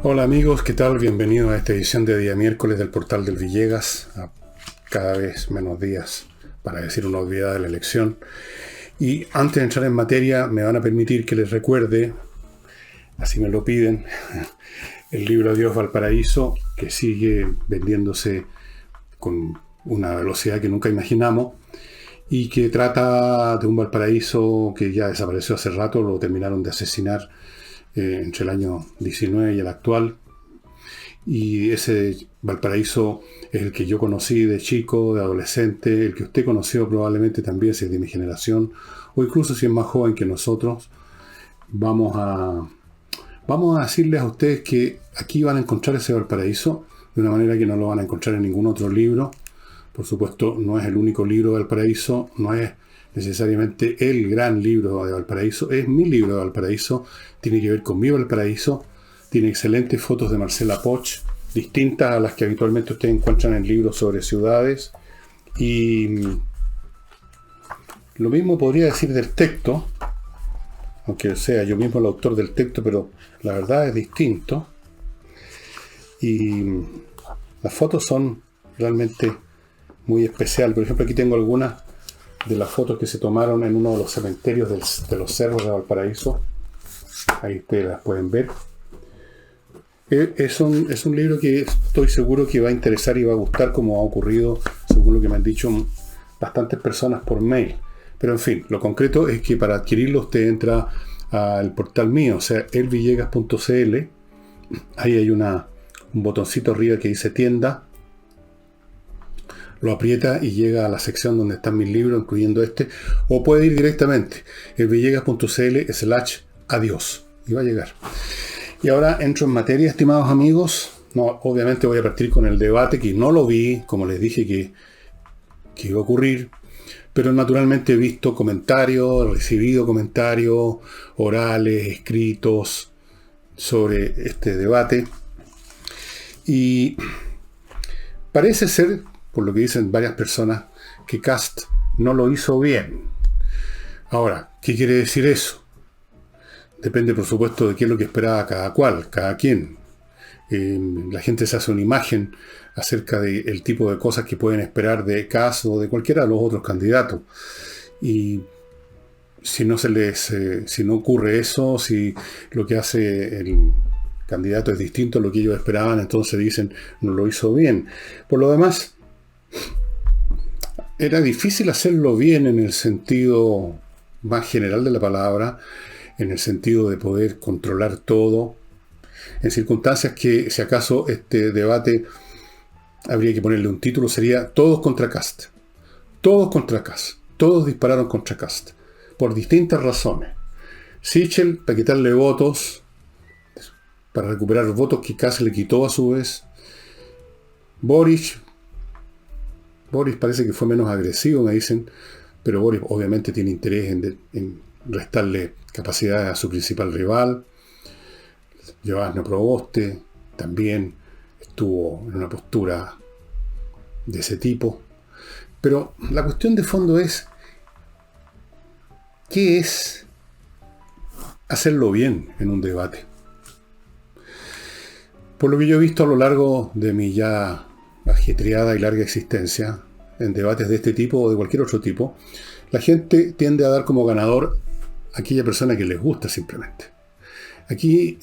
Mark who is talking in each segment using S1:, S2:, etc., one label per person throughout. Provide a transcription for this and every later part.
S1: Hola amigos, ¿qué tal? Bienvenidos a esta edición de día miércoles del Portal del Villegas, a cada vez menos días, para decir una obviedad de la elección. Y antes de entrar en materia, me van a permitir que les recuerde, así me lo piden, el libro Adiós Valparaíso, que sigue vendiéndose con una velocidad que nunca imaginamos, y que trata de un Valparaíso que ya desapareció hace rato, lo terminaron de asesinar entre el año 19 y el actual. Y ese Valparaíso es el que yo conocí de chico, de adolescente, el que usted conoció probablemente también si es de mi generación, o incluso si es más joven que nosotros. Vamos a decirles a ustedes que aquí van a encontrar ese Valparaíso de una manera que no lo van a encontrar en ningún otro libro. Por supuesto, no es el único libro de Valparaíso, no es necesariamente el gran libro de Valparaíso, es mi libro de Valparaíso, tiene que ver con mi Valparaíso, tiene excelentes fotos de Marcela Poch, distintas a las que habitualmente ustedes encuentran en libros sobre ciudades, y lo mismo podría decir del texto, aunque sea yo mismo el autor del texto, pero la verdad es distinto, y las fotos son realmente muy especiales. Por ejemplo, aquí tengo algunas de las fotos que se tomaron en uno de los cementerios de los cerros de Valparaíso. Ahí ustedes las pueden ver. Es un libro que estoy seguro que va a interesar y va a gustar, como ha ocurrido, según lo que me han dicho bastantes personas por mail. Pero en fin, lo concreto es que para adquirirlo usted entra al portal mío, o sea, elvillegas.cl. Ahí hay un botoncito arriba que dice tienda. Lo aprieta y llega a la sección donde están mis libros, incluyendo este. O puede ir directamente, elvillegas.cl/adiós. Y va a llegar. Y ahora entro en materia, estimados amigos. No, obviamente voy a partir con el debate, que no lo vi, como les dije que iba a ocurrir. Pero naturalmente he visto comentarios, recibido comentarios orales, escritos sobre este debate. Y parece ser, por lo que dicen varias personas, que Kast no lo hizo bien. Ahora, ¿qué quiere decir eso? Depende, por supuesto, de qué es lo que esperaba cada cual, cada quien. La gente se hace una imagen acerca del tipo de cosas que pueden esperar de Kast o de cualquiera de los otros candidatos. Y si no ocurre eso, si lo que hace el candidato es distinto a lo que ellos esperaban, entonces dicen, no lo hizo bien. Por lo demás, era difícil hacerlo bien en el sentido más general de la palabra, en el sentido de poder controlar todo, en circunstancias que, si acaso, este debate habría que ponerle un título, sería Todos contra Kast. Todos contra Kast. Todos dispararon contra Kast, por distintas razones. Sichel, para quitarle votos, para recuperar votos que Kast le quitó a su vez. Boris parece que fue menos agresivo, me dicen, pero Boris obviamente tiene interés en restarle capacidades a su principal rival. Giovanni Proboste también estuvo en una postura de ese tipo. Pero la cuestión de fondo es, ¿qué es hacerlo bien en un debate? Por lo que yo he visto a lo largo de mi ya ajetreada y larga existencia, en debates de este tipo o de cualquier otro tipo, la gente tiende a dar como ganador a aquella persona que les gusta simplemente. Aquí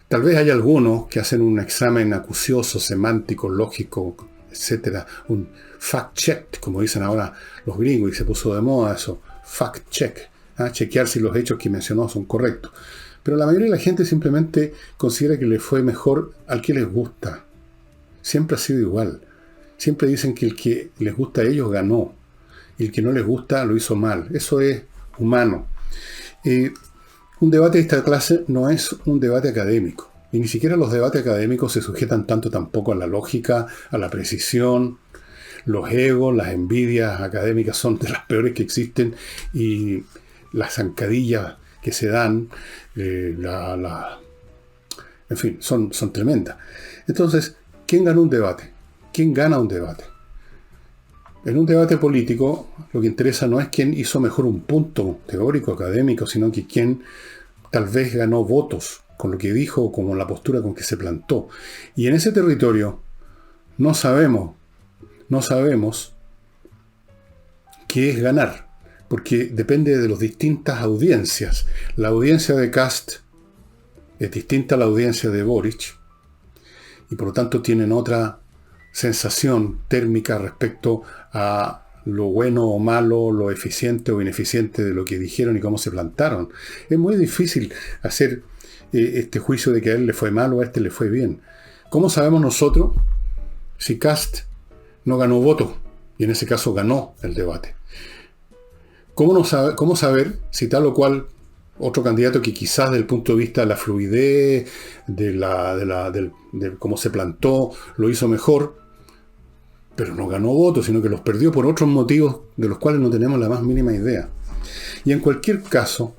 S1: tal vez hay algunos que hacen un examen acucioso, semántico, lógico, etcétera, un fact-check, como dicen ahora los gringos, y se puso de moda eso, fact-check, chequear si los hechos que mencionó son correctos. Pero la mayoría de la gente simplemente considera que le fue mejor al que les gusta. Siempre ha sido igual. Siempre dicen que el que les gusta a ellos ganó, y el que no les gusta lo hizo mal. Eso es humano. Un debate de esta clase no es un debate académico. Y ni siquiera los debates académicos se sujetan tanto tampoco a la lógica, a la precisión. Los egos, las envidias académicas son de las peores que existen, y las zancadillas que se dan, en fin, son tremendas. Entonces, ¿quién gana un debate? ¿Quién gana un debate? En un debate político, lo que interesa no es quién hizo mejor un punto teórico, académico, sino que quién tal vez ganó votos con lo que dijo, como la postura con que se plantó. Y en ese territorio no sabemos qué es ganar, porque depende de las distintas audiencias. La audiencia de Kast es distinta a la audiencia de Boric, y por lo tanto tienen otra sensación térmica respecto a lo bueno o malo, lo eficiente o ineficiente de lo que dijeron y cómo se plantaron. Es muy difícil hacer este juicio de que a él le fue mal o a este le fue bien. ¿Cómo sabemos nosotros si Kast no ganó votos? Y en ese caso ganó el debate. ¿Cómo saber si tal o cual otro candidato que quizás desde el punto de vista de la fluidez, de cómo se plantó, lo hizo mejor, pero no ganó votos, sino que los perdió por otros motivos de los cuales no tenemos la más mínima idea? Y en cualquier caso,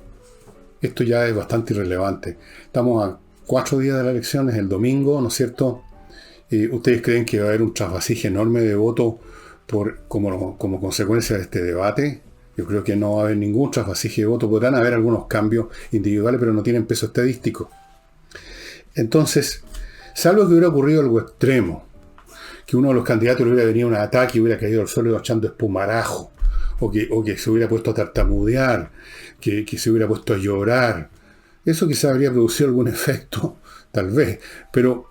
S1: esto ya es bastante irrelevante. Estamos a 4 días de las elecciones, el domingo, ¿no es cierto? ¿Ustedes creen que va a haber un trasvasije enorme de votos como consecuencia de este debate? Yo creo que no va a haber ningún trasvasije de votos. Podrán haber algunos cambios individuales, pero no tienen peso estadístico. Entonces, salvo que hubiera ocurrido algo extremo, que uno de los candidatos le hubiera venido un ataque y hubiera caído al suelo echando espumarajo, o que se hubiera puesto a tartamudear, que se hubiera puesto a llorar, eso quizás habría producido algún efecto, tal vez, pero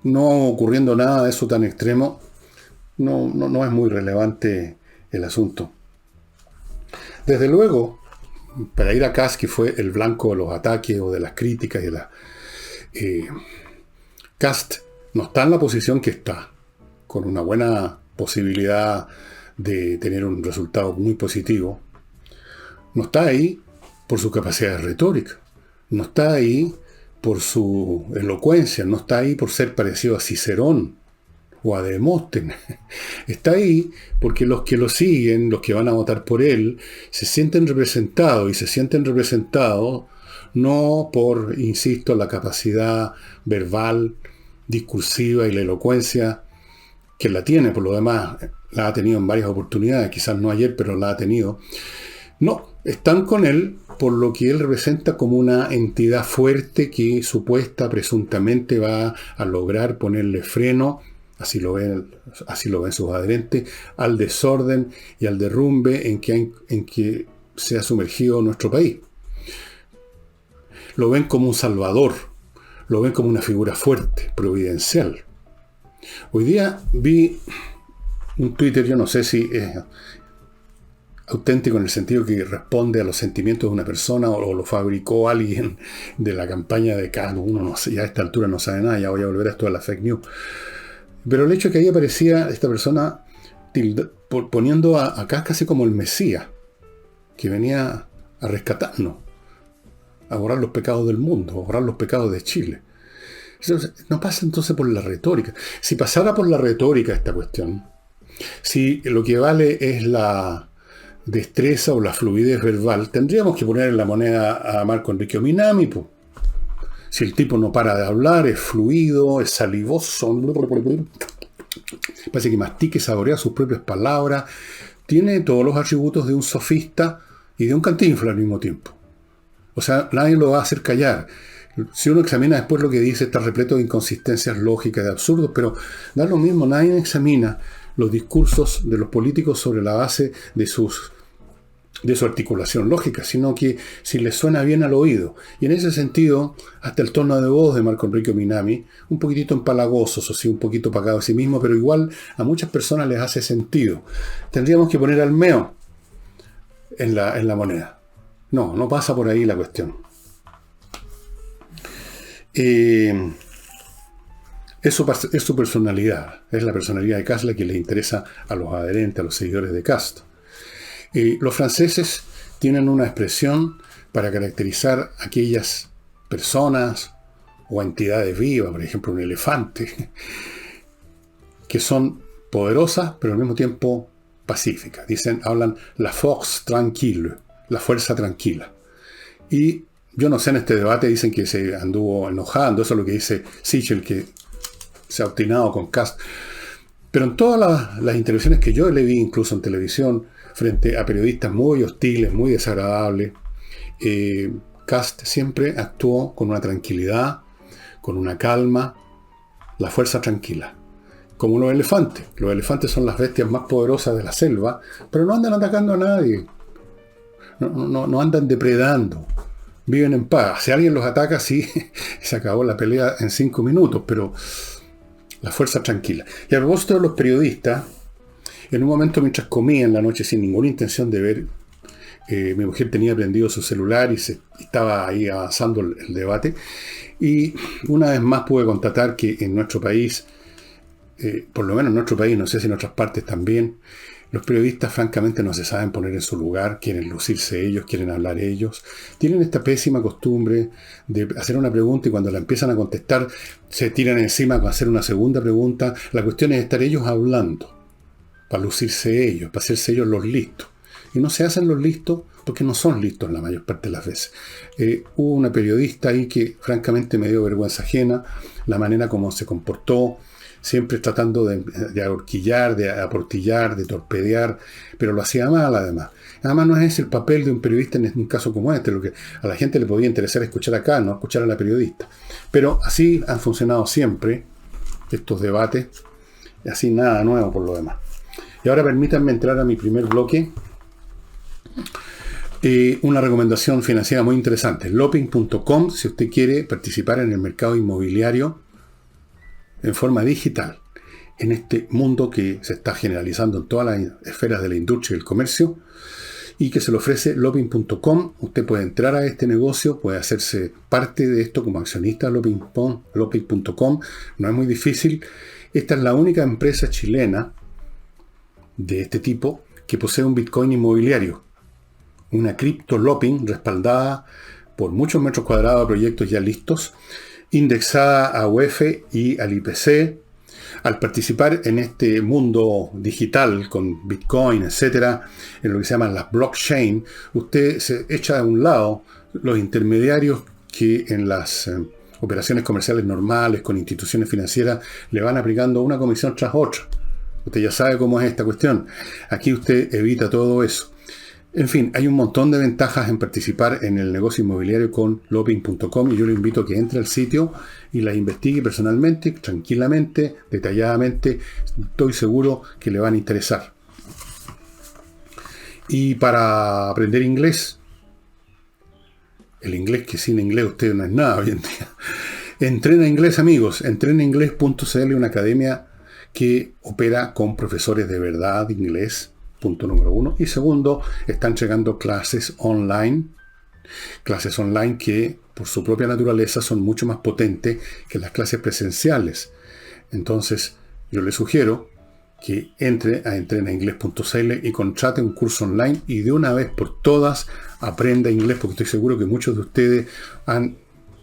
S1: no ocurriendo nada de eso tan extremo, no es muy relevante el asunto. Desde luego, para ir a Kast, que fue el blanco de los ataques o de las críticas, Kast no está en la posición que está, con una buena posibilidad de tener un resultado muy positivo. No está ahí por su capacidad de retórica, no está ahí por su elocuencia, no está ahí por ser parecido a Cicerón o a Demóstenes. Está ahí porque los que lo siguen, los que van a votar por él, se sienten representados, y se sienten representados no por, insisto, la capacidad verbal, discursiva y la elocuencia, que la tiene, por lo demás, la ha tenido en varias oportunidades, quizás no ayer, pero la ha tenido. No, están con él por lo que él representa como una entidad fuerte que presuntamente va a lograr ponerle freno, así lo ven sus adherentes, al desorden y al derrumbe en que se ha sumergido nuestro país. Lo ven como un salvador, lo ven como una figura fuerte, providencial. Hoy día vi un Twitter, yo no sé si es auténtico en el sentido que responde a los sentimientos de una persona o lo fabricó alguien de la campaña de Kast. Uno no sé, ya a esta altura no sabe nada, ya voy a volver a esto de la fake news. Pero el hecho es que ahí aparecía esta persona poniendo a Kast casi como el Mesías, que venía a rescatarnos, a borrar los pecados del mundo, a borrar los pecados de Chile. No pasa entonces por la retórica. Si pasara por la retórica esta cuestión, si lo que vale es la destreza o la fluidez verbal, tendríamos que poner en la moneda a Marco Enrique Minami. Si el tipo no para de hablar, es fluido, es salivoso, parece que mastica y saborea sus propias palabras, tiene todos los atributos de un sofista y de un cantinflas al mismo tiempo. O sea, nadie lo va a hacer callar. Si uno examina después lo que dice, está repleto de inconsistencias lógicas, de absurdos, pero da lo mismo, nadie examina los discursos de los políticos sobre la base de su articulación lógica, sino que si les suena bien al oído. Y en ese sentido, hasta el tono de voz de Marco Enrique Minami, un poquitito empalagoso, o sí, un poquito pagado a sí mismo, pero igual a muchas personas les hace sentido. Tendríamos que poner al meo en la moneda. No pasa por ahí la cuestión. Es su personalidad, es la personalidad de Kast la que le interesa a los adherentes, a los seguidores de Kast. Los franceses tienen una expresión para caracterizar aquellas personas o entidades vivas, por ejemplo un elefante, que son poderosas pero al mismo tiempo pacíficas. Hablan la force tranquille, la fuerza tranquila. Y yo no sé, en este debate dicen que se anduvo enojando, eso es lo que dice Sichel, que se ha obstinado con Kast. Pero en todas las intervenciones que yo le vi, incluso en televisión, frente a periodistas muy hostiles, muy desagradables, Kast siempre actuó con una tranquilidad, con una calma, la fuerza tranquila. Como los elefantes. Los elefantes son las bestias más poderosas de la selva, pero no andan atacando a nadie. No andan depredando. Viven en paz. Si alguien los ataca, sí, se acabó la pelea en 5 minutos, pero la fuerza tranquila. Y a propósito de los periodistas, en un momento mientras comía en la noche sin ninguna intención de ver, mi mujer tenía prendido su celular y estaba ahí avanzando el debate. Y una vez más pude constatar que en nuestro país, por lo menos en nuestro país, no sé si en otras partes también, los periodistas francamente no se saben poner en su lugar, quieren lucirse ellos, quieren hablar ellos. Tienen esta pésima costumbre de hacer una pregunta y cuando la empiezan a contestar se tiran encima para hacer una segunda pregunta. La cuestión es estar ellos hablando, para lucirse ellos, para hacerse ellos los listos. Y no se hacen los listos porque no son listos la mayor parte de las veces. Hubo una periodista ahí que francamente me dio vergüenza ajena, la manera como se comportó, siempre tratando de ahorquillar, de aportillar, de torpedear, pero lo hacía mal además. Además no es el papel de un periodista en un caso como este, lo que a la gente le podía interesar escuchar acá, no escuchar a la periodista. Pero así han funcionado siempre estos debates, y así nada nuevo por lo demás. Y ahora permítanme entrar a mi primer bloque. Una recomendación financiera muy interesante. Lopin.com, si usted quiere participar en el mercado inmobiliario en forma digital, en este mundo que se está generalizando en todas las esferas de la industria y el comercio, y que se le ofrece Lopin.com. Usted puede entrar a este negocio, puede hacerse parte de esto como accionista de Lopin.com. No es muy difícil. Esta es la única empresa chilena de este tipo que posee un Bitcoin inmobiliario. Una cripto Lopin respaldada por muchos metros cuadrados de proyectos ya listos, indexada a UEF y al IPC. Al participar en este mundo digital con Bitcoin, etcétera, en lo que se llama la blockchain, usted se echa de un lado los intermediarios que en las operaciones comerciales normales con instituciones financieras le van aplicando una comisión tras otra. Usted ya sabe cómo es esta cuestión. Aquí usted evita todo eso. En fin, hay un montón de ventajas en participar en el negocio inmobiliario con Lopin.com y yo le invito a que entre al sitio y las investigue personalmente, tranquilamente, detalladamente. Estoy seguro que le van a interesar. Y para aprender inglés, el inglés que sin inglés usted no es nada hoy en día. Entrena inglés, amigos. Entrenainglés.cl, una academia que opera con profesores de verdad de inglés. Punto número 1. Y segundo, está entregando clases online que por su propia naturaleza son mucho más potentes que las clases presenciales. Entonces, yo le sugiero que entre a entrenainglés.cl y contrate un curso online y de una vez por todas aprenda inglés, porque estoy seguro que muchos de ustedes han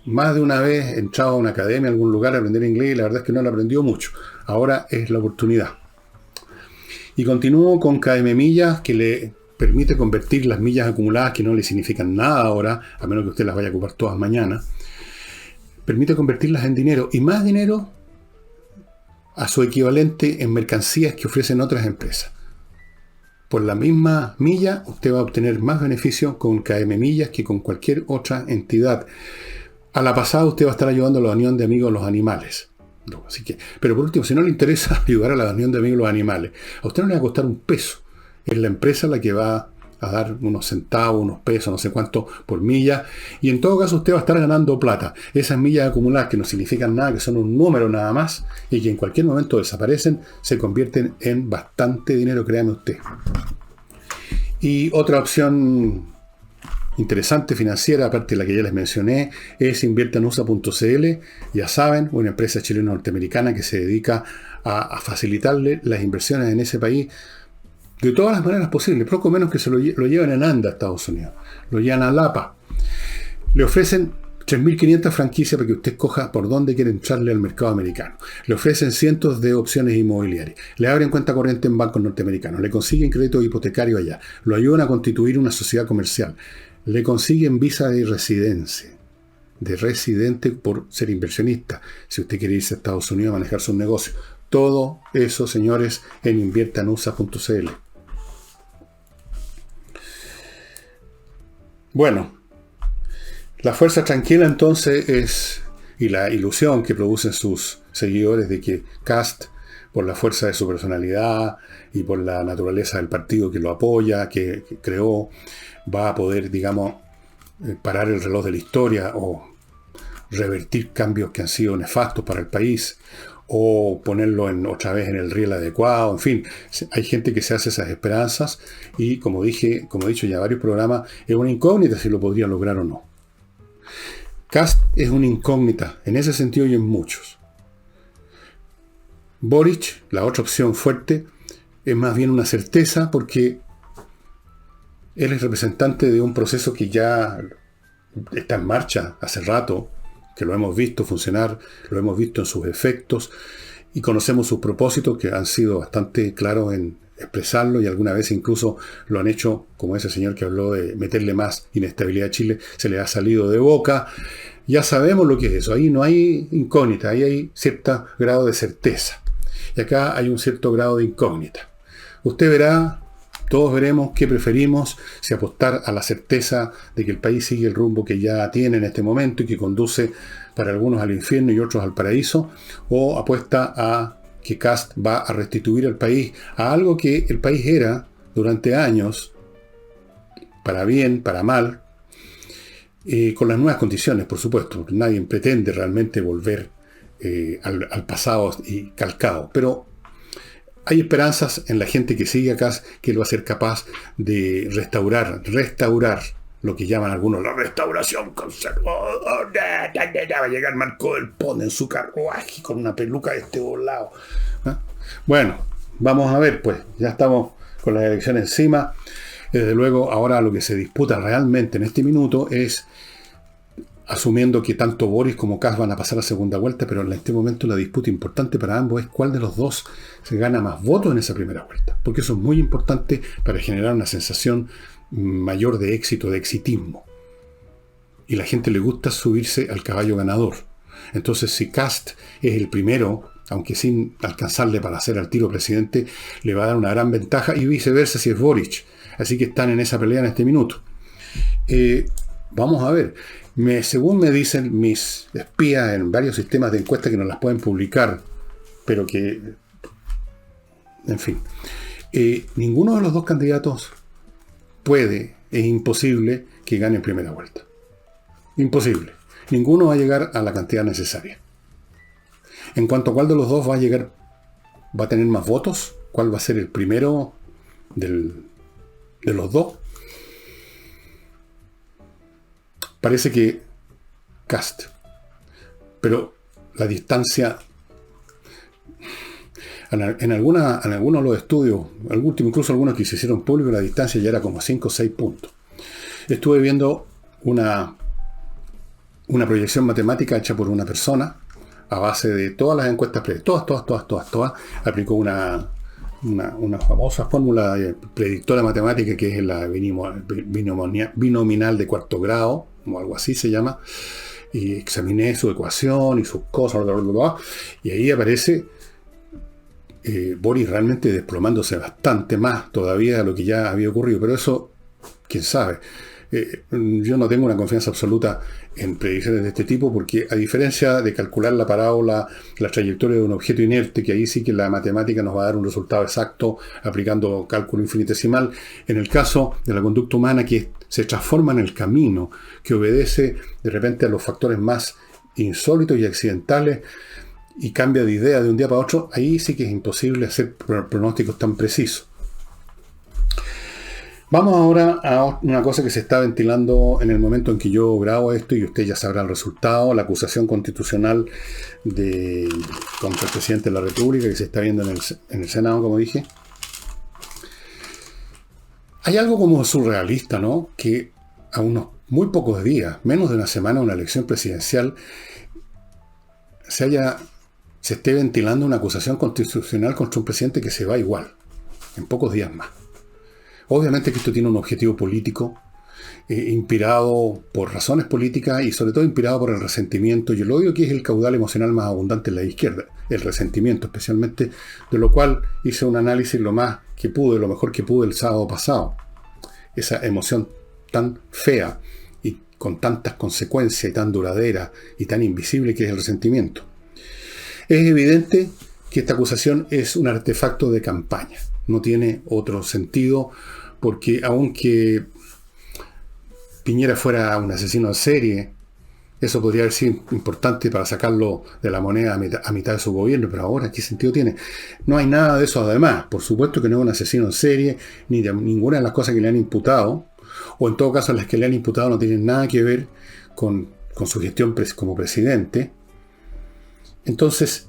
S1: más de una vez entrado a una academia, a algún lugar a aprender inglés y la verdad es que no lo aprendió mucho. Ahora es la oportunidad. Y continúo con KM Millas, que le permite convertir las millas acumuladas, que no le significan nada ahora, a menos que usted las vaya a ocupar todas mañana, permite convertirlas en dinero, y más dinero a su equivalente en mercancías que ofrecen otras empresas. Por la misma milla, usted va a obtener más beneficio con KM Millas que con cualquier otra entidad. A la pasada, usted va a estar ayudando a la Unión de Amigos de los Animales. Así que, pero por último, si no le interesa ayudar a la Unión de Amigos de los Animales, a usted no le va a costar un peso. Es la empresa la que va a dar unos centavos, unos pesos, no sé cuánto por milla, y en todo caso usted va a estar ganando plata. Esas millas acumuladas que no significan nada, que son un número nada más, y que en cualquier momento desaparecen, se convierten en bastante dinero, créame usted. Y otra opción interesante financiera, aparte de la que ya les mencioné, es inviertanusa.cl. Ya saben, una empresa chileno-norteamericana que se dedica a facilitarle las inversiones en ese país de todas las maneras posibles, poco menos que se lo llevan en ANDA a Estados Unidos, lo llevan a Lapa. Le ofrecen 3.500 franquicias para que usted escoja por dónde quiere entrarle al mercado americano. Le ofrecen cientos de opciones inmobiliarias. Le abren cuenta corriente en bancos norteamericanos. Le consiguen crédito hipotecario allá. Lo ayudan a constituir una sociedad comercial. Le consiguen visa de residencia. De residente por ser inversionista. Si usted quiere irse a Estados Unidos a manejar sus negocios. Todo eso, señores, en inviertanusa.cl. Bueno, La fuerza tranquila entonces es, y la ilusión que producen sus seguidores de que Kast, por la fuerza de su personalidad y por la naturaleza del partido que lo apoya, que creó, va a poder, digamos, parar el reloj de la historia o revertir cambios que han sido nefastos para el país o ponerlo otra vez en el riel adecuado. En fin, hay gente que se hace esas esperanzas y, como he dicho ya en varios programas, es una incógnita si lo podría lograr o no. Kast es una incógnita en ese sentido y en muchos. Boric, la otra opción fuerte, es más bien una certeza porque él es representante de un proceso que ya está en marcha hace rato, que lo hemos visto funcionar, lo hemos visto en sus efectos y conocemos sus propósitos que han sido bastante claros en expresarlo y alguna vez incluso lo han hecho, como ese señor que habló de meterle más inestabilidad a Chile, se le ha salido de boca. Ya sabemos lo que es eso, ahí no hay incógnita, ahí hay cierto grado de certeza. Y acá hay un cierto grado de incógnita. Usted verá, todos veremos qué preferimos, si apostar a la certeza de que el país sigue el rumbo que ya tiene en este momento y que conduce para algunos al infierno y otros al paraíso, o apuesta a que Kast va a restituir al país a algo que el país era durante años, para bien, para mal, con las nuevas condiciones, por supuesto. Nadie pretende realmente volver al pasado y calcado, pero hay esperanzas en la gente que sigue acá, que él va a ser capaz de restaurar lo que llaman algunos la restauración conservadora. Va a llegar Marco del Pont en su carruaje con una peluca de este volado. ¿Ah? Bueno, vamos a ver, pues, ya estamos con las elecciones encima. Desde luego, ahora lo que se disputa realmente en este minuto es, asumiendo que tanto Boris como Kast van a pasar a segunda vuelta, pero en este momento la disputa importante para ambos es cuál de los dos se gana más votos en esa primera vuelta, porque eso es muy importante para generar una sensación mayor de éxito, de exitismo. Y a la gente le gusta subirse al caballo ganador. Entonces, si Kast es el primero, aunque sin alcanzarle para ser al tiro presidente, le va a dar una gran ventaja, y viceversa si es Boric. Así que están en esa pelea en este minuto. Vamos a ver. Según me dicen mis espías en varios sistemas de encuesta que no las pueden publicar, pero que, en fin, ninguno de los dos candidatos es imposible que gane en primera vuelta. Imposible. Ninguno va a llegar a la cantidad necesaria. En cuanto a cuál de los dos va a tener más votos, cuál va a ser el primero de los dos, parece que Kast. Pero la distancia, en algunos de los estudios, incluso algunos que se hicieron públicos, la distancia ya era como 5 o 6 puntos. Estuve viendo una proyección matemática hecha por una persona a base de todas las encuestas previas. Todas. Aplicó una famosa fórmula predictora matemática que es la binominal de cuarto grado, o algo así se llama, y examiné su ecuación y sus cosas, y ahí aparece Boris realmente desplomándose bastante más todavía de lo que ya había ocurrido, pero eso, quién sabe. Yo no tengo una confianza absoluta en predicciones de este tipo porque, a diferencia de calcular la parábola, la trayectoria de un objeto inerte, que ahí sí que la matemática nos va a dar un resultado exacto aplicando cálculo infinitesimal, en el caso de la conducta humana, que se transforma en el camino, que obedece de repente a los factores más insólitos y accidentales y cambia de idea de un día para otro, ahí sí que es imposible hacer pronósticos tan precisos. Vamos ahora a una cosa que se está ventilando en el momento en que yo grabo esto, y usted ya sabrá el resultado: la acusación constitucional contra el presidente de la República, que se está viendo en el Senado, como dije. Hay algo como surrealista, ¿no? Que a unos muy pocos días, menos de una semana de una elección presidencial, se esté ventilando una acusación constitucional contra un presidente que se va igual, en pocos días más. Obviamente que esto tiene un objetivo político, inspirado por razones políticas y sobre todo inspirado por el resentimiento y el odio, que es el caudal emocional más abundante en la izquierda, el resentimiento especialmente, de lo cual hice un análisis lo más que pude, lo mejor que pude el sábado pasado. Esa emoción tan fea y con tantas consecuencias y tan duradera y tan invisible que es el resentimiento. Es evidente que esta acusación es un artefacto de campaña. No tiene otro sentido porque aunque Piñera fuera un asesino en serie, eso podría haber sido importante para sacarlo de la moneda a mitad de su gobierno, pero ahora, ¿qué sentido tiene? No hay nada de eso además. Por supuesto que no es un asesino en serie, ni de ninguna de las cosas que le han imputado, o en todo caso las que le han imputado no tienen nada que ver con su gestión como presidente. Entonces,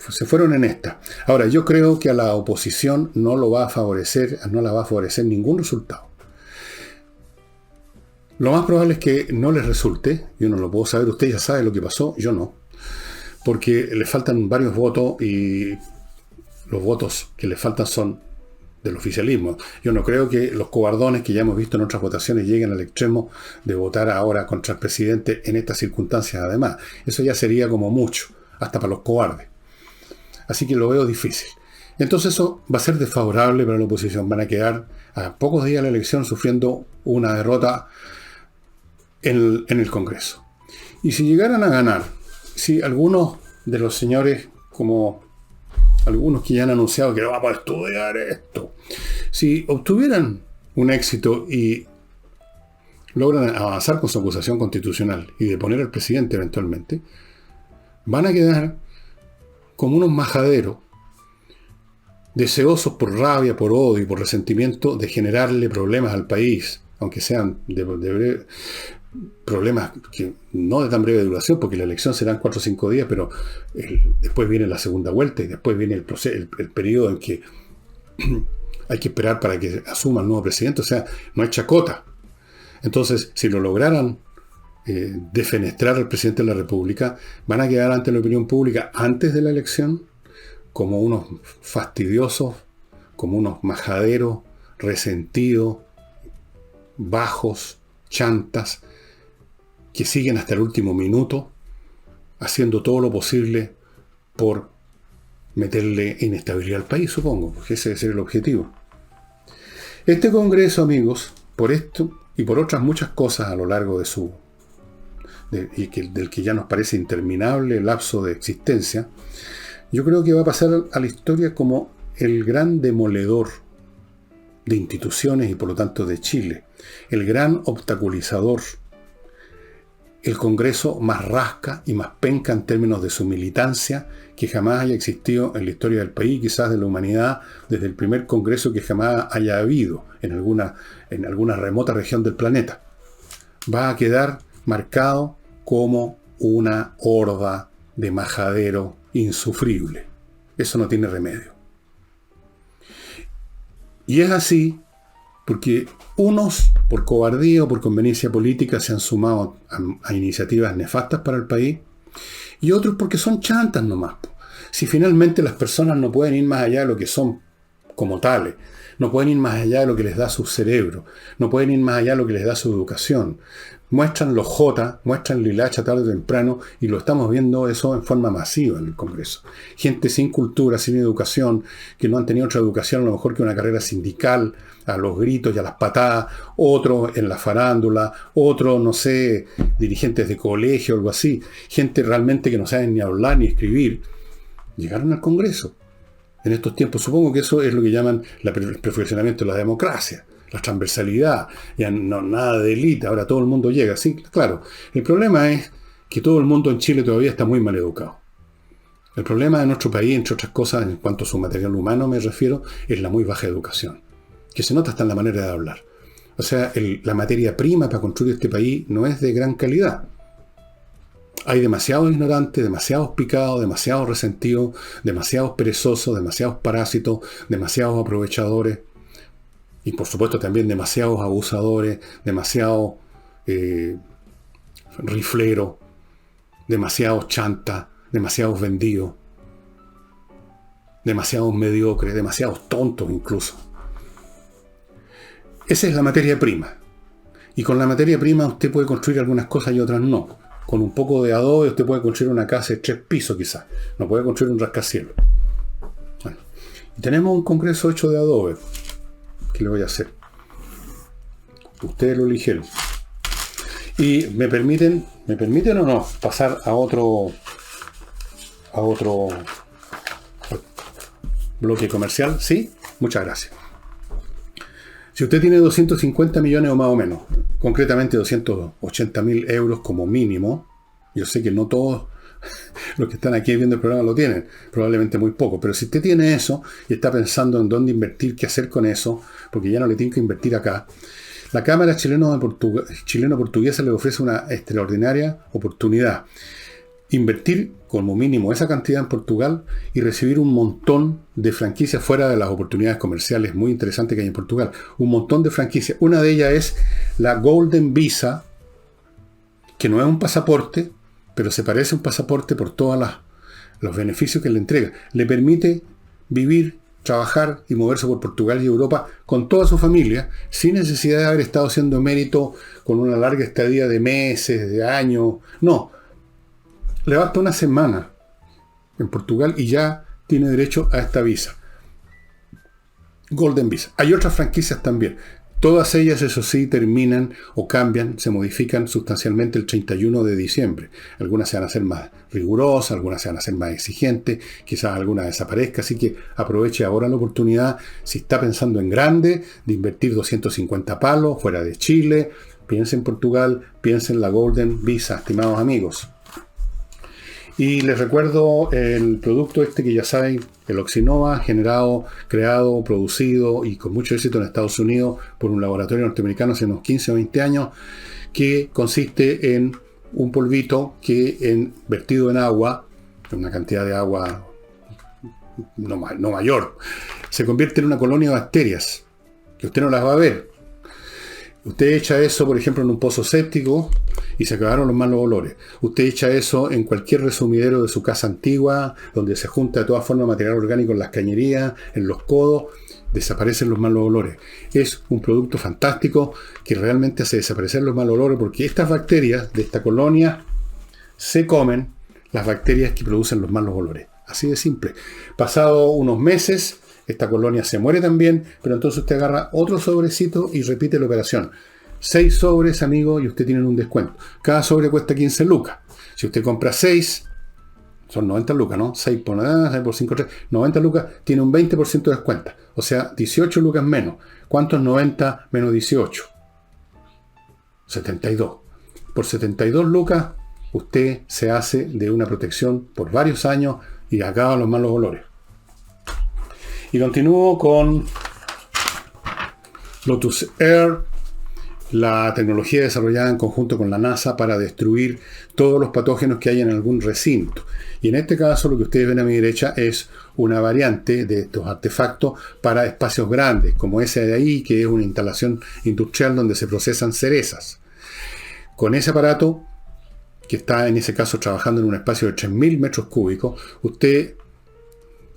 S1: se fueron en esta. Ahora, yo creo que a la oposición no la va a favorecer ningún resultado. Lo más probable es que no les resulte. Yo no lo puedo saber, usted ya sabe lo que pasó, yo no. Porque le faltan varios votos y los votos que le faltan son del oficialismo. Yo no creo que los cobardones que ya hemos visto en otras votaciones lleguen al extremo de votar ahora contra el presidente en estas circunstancias además. Eso ya sería como mucho, hasta para los cobardes. Así que lo veo difícil. Entonces eso va a ser desfavorable para la oposición. Van a quedar a pocos días de la elección sufriendo una derrota en el Congreso. Y si llegaran a ganar, si algunos de los señores, como algunos que ya han anunciado que vamos a estudiar esto, si obtuvieran un éxito y logran avanzar con su acusación constitucional y deponer al presidente eventualmente, van a quedar como unos majaderos deseosos por rabia, por odio y por resentimiento de generarle problemas al país, aunque sean de problemas que no de tan breve duración, porque la elección será en 4 o 5 días, pero después viene la segunda vuelta y después viene el periodo en que hay que esperar para que asuma el nuevo presidente. O sea, no hay chacota. Entonces, si lo lograran defenestrar al presidente de la República, van a quedar ante la opinión pública antes de la elección como unos fastidiosos, como unos majaderos, resentidos, bajos, chantas, que siguen hasta el último minuto haciendo todo lo posible por meterle inestabilidad al país, supongo, porque ese es el objetivo. Este Congreso, amigos, por esto y por otras muchas cosas a lo largo del que ya nos parece interminable lapso de existencia, yo creo que va a pasar a la historia como el gran demoledor de instituciones y por lo tanto de Chile, el gran obstaculizador, el Congreso más rasca y más penca en términos de su militancia que jamás haya existido en la historia del país, quizás de la humanidad, desde el primer Congreso que jamás haya habido en alguna remota región del planeta. Va a quedar marcado como una horda de majadero insufrible. Eso no tiene remedio. Y es así porque unos, por cobardía o por conveniencia política, se han sumado a iniciativas nefastas para el país, y otros porque son chantas nomás. Si finalmente las personas no pueden ir más allá de lo que son como tales, no pueden ir más allá de lo que les da su cerebro, no pueden ir más allá de lo que les da su educación, muestran los J, muestran la hilacha tarde o temprano, y lo estamos viendo eso en forma masiva en el Congreso. Gente sin cultura, sin educación, que no han tenido otra educación a lo mejor que una carrera sindical, a los gritos y a las patadas, otros en la farándula, otros, no sé, dirigentes de colegio o algo así, gente realmente que no saben ni hablar ni escribir, llegaron al Congreso en estos tiempos. Supongo que eso es lo que llaman el perfeccionamiento de la democracia, la transversalidad, ya no nada de élite, ahora todo el mundo llega. Sí, claro, el problema es que todo el mundo en Chile todavía está muy mal educado. El problema de nuestro país, entre otras cosas, en cuanto a su material humano me refiero, es la muy baja educación, que se nota hasta en la manera de hablar. O sea, la materia prima para construir este país no es de gran calidad. Hay demasiados ignorantes, demasiados picados, demasiados resentidos, demasiados perezosos, demasiados parásitos, demasiados aprovechadores y por supuesto también demasiados abusadores, demasiados rifleros, demasiados chantas, demasiados vendidos, demasiados mediocres, demasiados tontos incluso. Esa es la materia prima. Y con la materia prima usted puede construir algunas cosas y otras no. Con un poco de adobe usted puede construir una casa de 3 pisos quizás. No puede construir un rascacielos. Bueno, y tenemos un Congreso hecho de adobe. ¿Qué le voy a hacer? Ustedes lo eligieron. Y me permiten o no pasar a otro bloque comercial. ¿Sí? Muchas gracias. Si usted tiene 250 millones o más o menos, concretamente 280.000 euros como mínimo, yo sé que no todos los que están aquí viendo el programa lo tienen, probablemente muy poco, pero si usted tiene eso y está pensando en dónde invertir, qué hacer con eso, porque ya no le tiene que invertir acá, la Cámara Chileno-Portuguesa le ofrece una extraordinaria oportunidad. Invertir como mínimo esa cantidad en Portugal y recibir un montón de franquicias fuera de las oportunidades comerciales muy interesantes que hay en Portugal. Un montón de franquicias. Una de ellas es la Golden Visa, que no es un pasaporte, pero se parece a un pasaporte por todos los beneficios que le entrega. Le permite vivir, trabajar y moverse por Portugal y Europa con toda su familia, sin necesidad de haber estado haciendo mérito con una larga estadía de meses, de años. No. Le basta una semana en Portugal y ya tiene derecho a esta visa. Golden Visa. Hay otras franquicias también. Todas ellas, eso sí, terminan o cambian, se modifican sustancialmente el 31 de diciembre. Algunas se van a hacer más rigurosas, algunas se van a hacer más exigentes, quizás alguna desaparezca, así que aproveche ahora la oportunidad, si está pensando en grande, de invertir 250 palos fuera de Chile, piense en Portugal, piense en la Golden Visa, estimados amigos. Y les recuerdo el producto este que ya saben, el Oxinova, creado, producido y con mucho éxito en Estados Unidos por un laboratorio norteamericano hace unos 15 o 20 años, que consiste en un polvito que vertido en agua, en una cantidad de agua no mayor, se convierte en una colonia de bacterias, que usted no las va a ver. Usted echa eso, por ejemplo, en un pozo séptico y se acabaron los malos olores. Usted echa eso en cualquier resumidero de su casa antigua, donde se junta de todas formas material orgánico en las cañerías, en los codos, desaparecen los malos olores. Es un producto fantástico que realmente hace desaparecer los malos olores, porque estas bacterias de esta colonia se comen las bacterias que producen los malos olores. Así de simple. Pasado unos meses, esta colonia se muere también, pero entonces usted agarra otro sobrecito y repite la operación. 6 sobres, amigo, y usted tiene un descuento. Cada sobre cuesta 15 lucas. Si usted compra 6, son 90 lucas, ¿no? 6 por 5, 3, 90 lucas, tiene un 20% de descuento. O sea, 18 lucas menos. ¿Cuánto es 90 menos 18? 72. Por 72 lucas, usted se hace de una protección por varios años y acaba los malos olores. Y continúo con Lotus Air, la tecnología desarrollada en conjunto con la NASA para destruir todos los patógenos que hay en algún recinto. Y en este caso lo que ustedes ven a mi derecha es una variante de estos artefactos para espacios grandes, como ese de ahí, que es una instalación industrial donde se procesan cerezas. Con ese aparato, que está en ese caso trabajando en un espacio de 3.000 metros cúbicos, usted,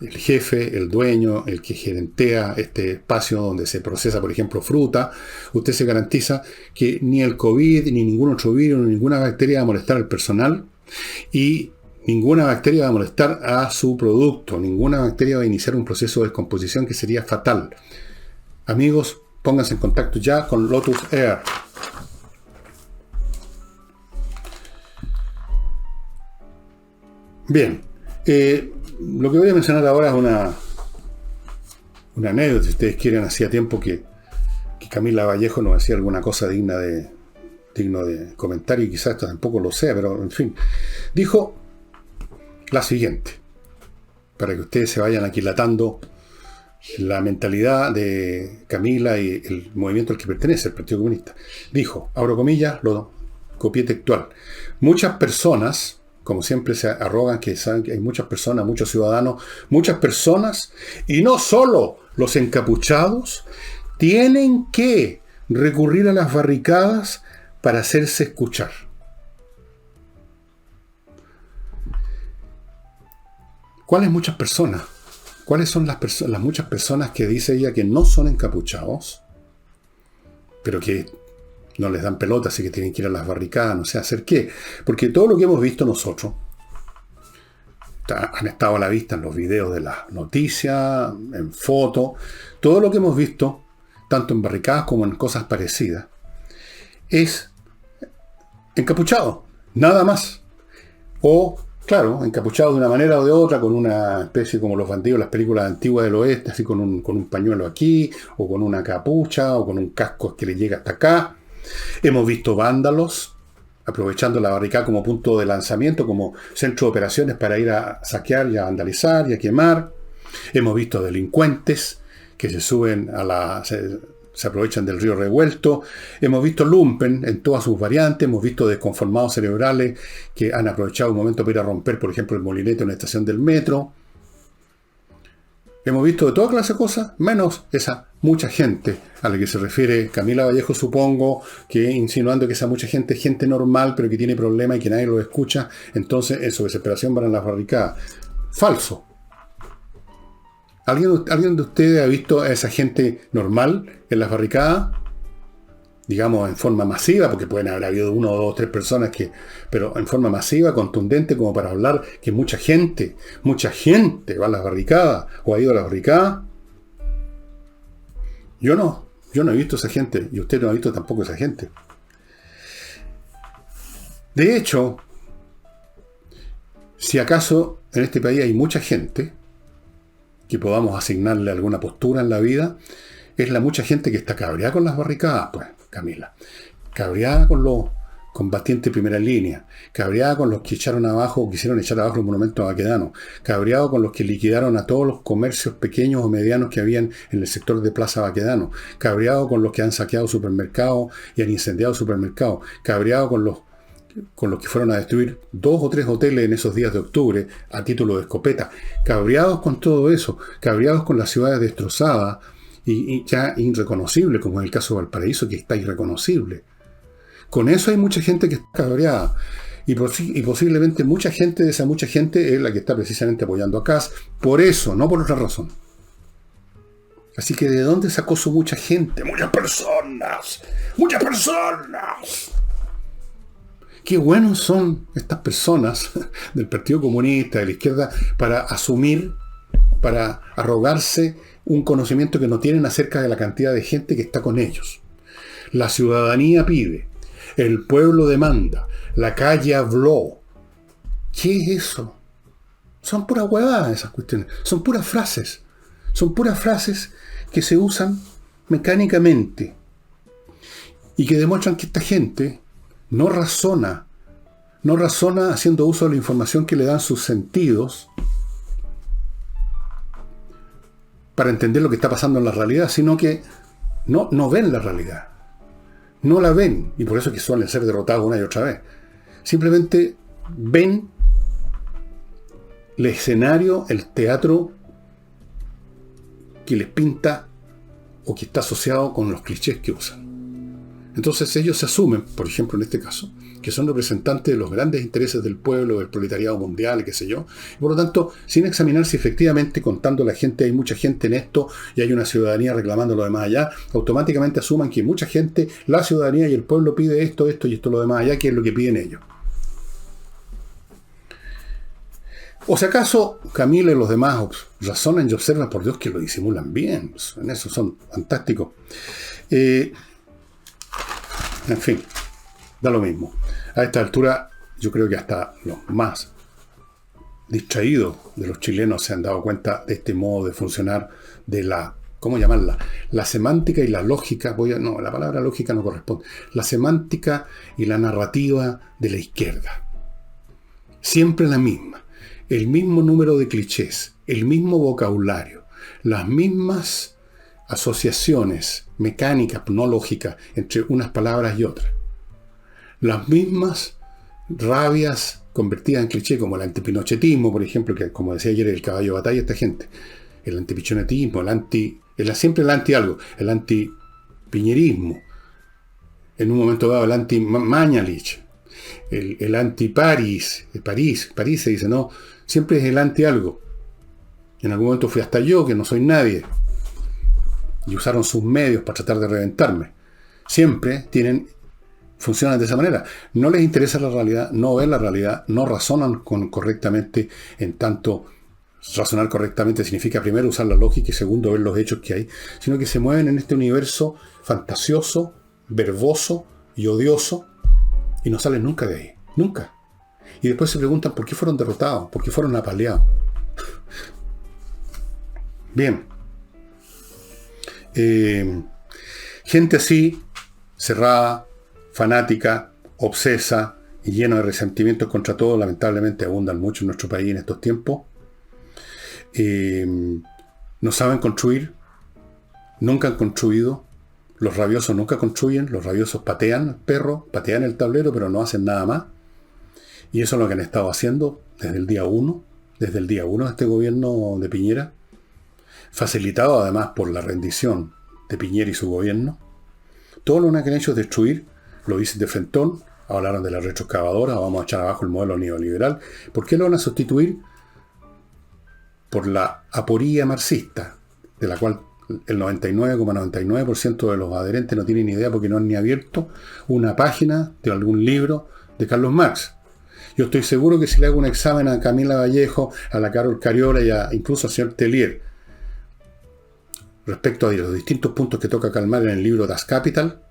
S1: el jefe, el dueño, el que gerentea este espacio donde se procesa, por ejemplo, fruta, usted se garantiza que ni el COVID, ni ningún otro virus, ni ninguna bacteria va a molestar al personal, y ninguna bacteria va a molestar a su producto, ninguna bacteria va a iniciar un proceso de descomposición que sería fatal. Amigos, pónganse en contacto ya con Lotus Air. Bien, lo que voy a mencionar ahora es una anécdota, si ustedes quieren. Hacía tiempo que Camila Vallejo nos hacía alguna cosa digno de comentario, y quizás esto tampoco lo sea, pero en fin. Dijo la siguiente, para que ustedes se vayan aquilatando la mentalidad de Camila y el movimiento al que pertenece, el Partido Comunista. Dijo, abro comillas, lo copié textual: muchas personas, como siempre se arrogan que saben que hay muchas personas, muchos ciudadanos, muchas personas, y no solo los encapuchados, tienen que recurrir a las barricadas para hacerse escuchar. ¿Cuáles muchas personas? ¿Cuáles son las muchas personas que dice ella que no son encapuchados, pero que no les dan pelota, así que tienen que ir a las barricadas, no sé hacer qué? Porque todo lo que hemos visto nosotros, han estado a la vista en los videos de las noticias, en fotos, todo lo que hemos visto, tanto en barricadas como en cosas parecidas, es encapuchados, nada más. O, claro, encapuchados de una manera o de otra, con una especie como los bandidos, las películas antiguas del oeste, así con un pañuelo aquí, o con una capucha, o con un casco que le llega hasta acá. Hemos visto vándalos aprovechando la barricada como punto de lanzamiento, como centro de operaciones para ir a saquear y a vandalizar y a quemar. Hemos visto delincuentes que se suben se aprovechan del río revuelto. Hemos visto lumpen en todas sus variantes. Hemos visto desconformados cerebrales que han aprovechado un momento para ir a romper, por ejemplo, el molinete en una estación del metro. Hemos visto de toda clase de cosas, menos esa mucha gente a la que se refiere Camila Vallejo, supongo, que insinuando que esa mucha gente es gente normal, pero que tiene problemas y que nadie lo escucha. Entonces, en su desesperación van a las barricadas. Falso. ¿Alguien de ustedes ha visto a esa gente normal en las barricadas? Digamos, en forma masiva, porque pueden haber habido 1, 2, 3 personas pero en forma masiva, contundente, como para hablar que mucha gente va a las barricadas, o ha ido a las barricadas. Yo no he visto esa gente, y usted no ha visto tampoco esa gente. De hecho, si acaso en este país hay mucha gente que podamos asignarle alguna postura en la vida, es la mucha gente que está cabreada con las barricadas, pues, Camila. Cabreada con los combatientes de primera línea, cabreada con los que echaron abajo o quisieron echar abajo los monumentos baquedanos, cabreado con los que liquidaron a todos los comercios pequeños o medianos que habían en el sector de Plaza Baquedano, cabreado con los que han saqueado supermercados y han incendiado supermercados, cabreado con los que fueron a destruir 2 o 3 hoteles en esos días de octubre a título de escopeta, cabreados con todo eso, cabreados con las ciudades destrozadas y ya irreconocibles, como en el caso de Valparaíso, que está irreconocible. Con eso hay mucha gente que está cabreada. Y posiblemente mucha gente de esa mucha gente es la que está precisamente apoyando a Kast. Por eso, no por otra razón. Así que ¿de dónde sacó su mucha gente? ¡Muchas personas! ¡Muchas personas! Qué buenos son estas personas del Partido Comunista, de la izquierda, para asumir, para arrogarse un conocimiento que no tienen acerca de la cantidad de gente que está con ellos. La ciudadanía pide, el pueblo demanda, la calle habló. ¿Qué es eso? Son puras huevadas esas cuestiones, son puras frases que se usan mecánicamente y que demuestran que esta gente no razona haciendo uso de la información que le dan sus sentidos para entender lo que está pasando en la realidad, sino que no ven la realidad. No la ven, y por eso es que suelen ser derrotados una y otra vez. Simplemente ven el escenario, el teatro que les pinta o que está asociado con los clichés que usan. Entonces ellos se asumen, por ejemplo en este caso, que son representantes de los grandes intereses del pueblo, del proletariado mundial, qué sé yo, y por lo tanto, sin examinar si efectivamente contando a la gente hay mucha gente en esto y hay una ciudadanía reclamando lo demás allá, automáticamente asuman que mucha gente, la ciudadanía y el pueblo pide esto y esto lo demás allá, que es lo que piden ellos. O si acaso Camila y los demás razonan y observan, por Dios que lo disimulan bien, en eso son fantásticos. En fin, da lo mismo. A esta altura, yo creo que hasta los más distraídos de los chilenos se han dado cuenta de este modo de funcionar de la, ¿cómo llamarla? La semántica y la lógica, la palabra lógica no corresponde. La semántica y la narrativa de la izquierda. Siempre la misma. El mismo número de clichés, el mismo vocabulario, las mismas asociaciones mecánicas, no lógicas, entre unas palabras y otras. Las mismas rabias convertidas en cliché, como el antipinochetismo, por ejemplo, que como decía ayer el caballo de batalla esta gente, el antipichonetismo, siempre el anti algo, el antipiñerismo, en un momento dado el anti-Mañalich, el anti-París, París se dice, no, siempre es el anti algo. En algún momento fui hasta yo, que no soy nadie, y usaron sus medios para tratar de reventarme. Siempre funcionan de esa manera. No les interesa la realidad, no ven la realidad, no razonan correctamente, en tanto razonar correctamente significa primero usar la lógica y segundo ver los hechos que hay, sino que se mueven en este universo fantasioso, verboso y odioso Y no salen nunca de ahí. Nunca. Y después se preguntan por qué fueron derrotados, por qué fueron apaleados. Bien. Gente así, cerrada, fanática, obsesa y llena de resentimientos contra todo, lamentablemente abundan mucho en nuestro país en estos tiempos. No saben construir, nunca han construido. Los rabiosos nunca construyen, los rabiosos patean al perro, patean el tablero, pero no hacen nada más. Y eso es lo que han estado haciendo desde el día 1, desde el día 1 de este gobierno de Piñera, facilitado además por la rendición de Piñera y su gobierno. Todo lo que han hecho es destruir, lo dicen de frentón, hablaron de la retroexcavadora, vamos a echar abajo el modelo neoliberal. ¿Por qué lo van a sustituir? Por la aporía marxista, de la cual el 99,99% de los adherentes no tienen ni idea porque no han ni abierto una página de algún libro de Carlos Marx. Yo estoy seguro que si le hago un examen a Camila Vallejo, a la Carol Cariola y incluso al señor Tellier, respecto a los distintos puntos que toca calmar en el libro Das Kapital,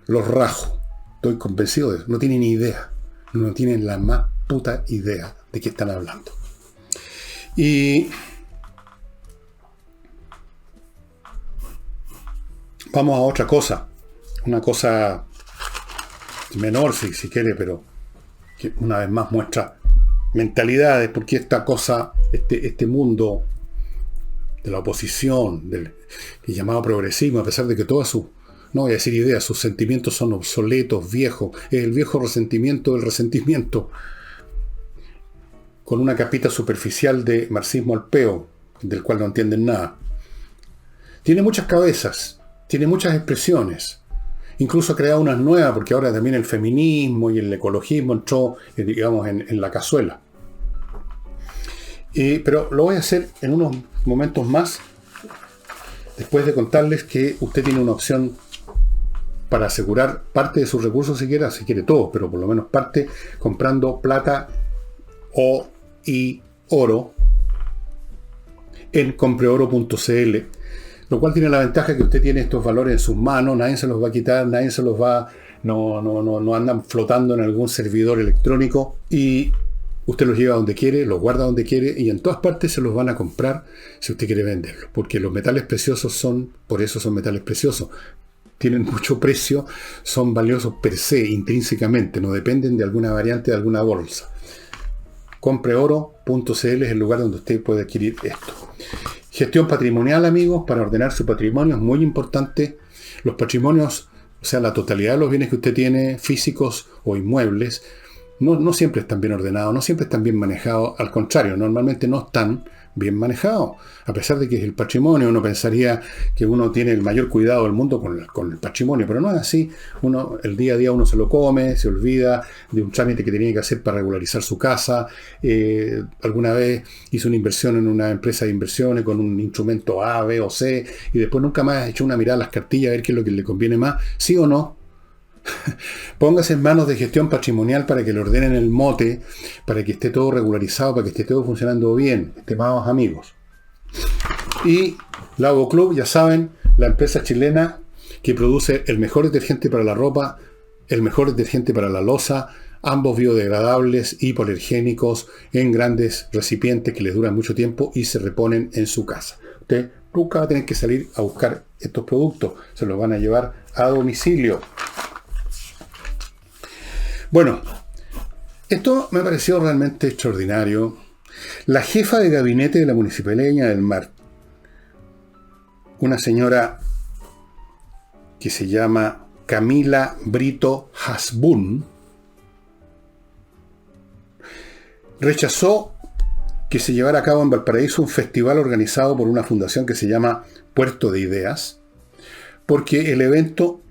S1: los rajo. Estoy convencido de eso. No tienen ni idea. No tienen la más puta idea de qué están hablando. Y vamos a otra cosa. Una cosa menor, si quiere, pero que una vez más muestra mentalidades, porque esta cosa, este mundo de la oposición, del llamado progresismo, a pesar de que todas sus, no voy a decir ideas, sus sentimientos son obsoletos, viejos, es el viejo resentimiento del resentimiento, con una capita superficial de marxismo al peo, del cual no entienden nada. Tiene muchas cabezas, tiene muchas expresiones, incluso ha creado unas nuevas, porque ahora también el feminismo y el ecologismo entró, digamos, en la cazuela. Pero lo voy a hacer en unos momentos más, después de contarles que usted tiene una opción para asegurar parte de sus recursos si quiere todo, pero por lo menos parte, comprando plata y oro en compreoro.cl, lo cual tiene la ventaja que usted tiene estos valores en sus manos, nadie se los va a quitar, nadie se los va, no andan flotando en algún servidor electrónico, y usted los lleva donde quiere, los guarda donde quiere, y en todas partes se los van a comprar si usted quiere venderlos, porque los metales preciosos por eso son metales preciosos. Tienen mucho precio, son valiosos per se, intrínsecamente, no dependen de alguna variante de alguna bolsa. Compreoro.cl es el lugar donde usted puede adquirir esto. Gestión patrimonial, amigos, para ordenar su patrimonio es muy importante. Los patrimonios, o sea, la totalidad de los bienes que usted tiene, físicos o inmuebles, no siempre están bien ordenados, no siempre están bien manejados. Al contrario, normalmente no están bien manejados. A pesar de que es el patrimonio, uno pensaría que uno tiene el mayor cuidado del mundo con el patrimonio, pero no es así. El día a día uno se lo come, se olvida de un trámite que tenía que hacer para regularizar su casa. Alguna vez hizo una inversión en una empresa de inversiones con un instrumento A, B o C, y después nunca más ha hecho una mirada a las cartillas a ver qué es lo que le conviene más, sí o no. Póngase en manos de gestión patrimonial para que le ordenen el mote, para que esté todo regularizado, para que esté todo funcionando bien, estimados amigos. Y Lago Club, ya saben, la empresa chilena que produce el mejor detergente para la ropa, el mejor detergente para la loza, ambos biodegradables y hipoalergénicos en grandes recipientes que les duran mucho tiempo y se reponen en su casa. Usted nunca va a tener que salir a buscar estos productos, se los van a llevar a domicilio. Bueno, esto me pareció realmente extraordinario. La jefa de gabinete de la Municipalidad de Viña del Mar, una señora que se llama Camila Brito Hasbún, rechazó que se llevara a cabo en Valparaíso un festival organizado por una fundación que se llama Puerto de Ideas, porque el evento,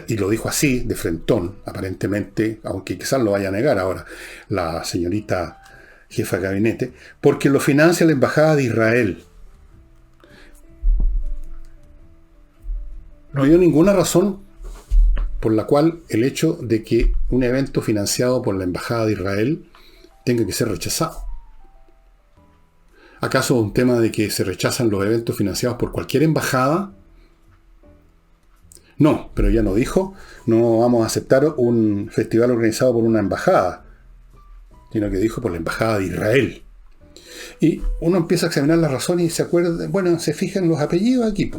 S1: y lo dijo así, de frentón, aparentemente, aunque quizás lo vaya a negar ahora la señorita jefa de gabinete, porque lo financia la Embajada de Israel. No dio ninguna razón por la cual el hecho de que un evento financiado por la Embajada de Israel tenga que ser rechazado. ¿Acaso un tema de que se rechazan los eventos financiados por cualquier embajada? No, pero ella no dijo, no vamos a aceptar un festival organizado por una embajada, sino que dijo por la embajada de Israel. Y uno empieza a examinar las razones y se acuerda, bueno, se fijan los apellidos aquí.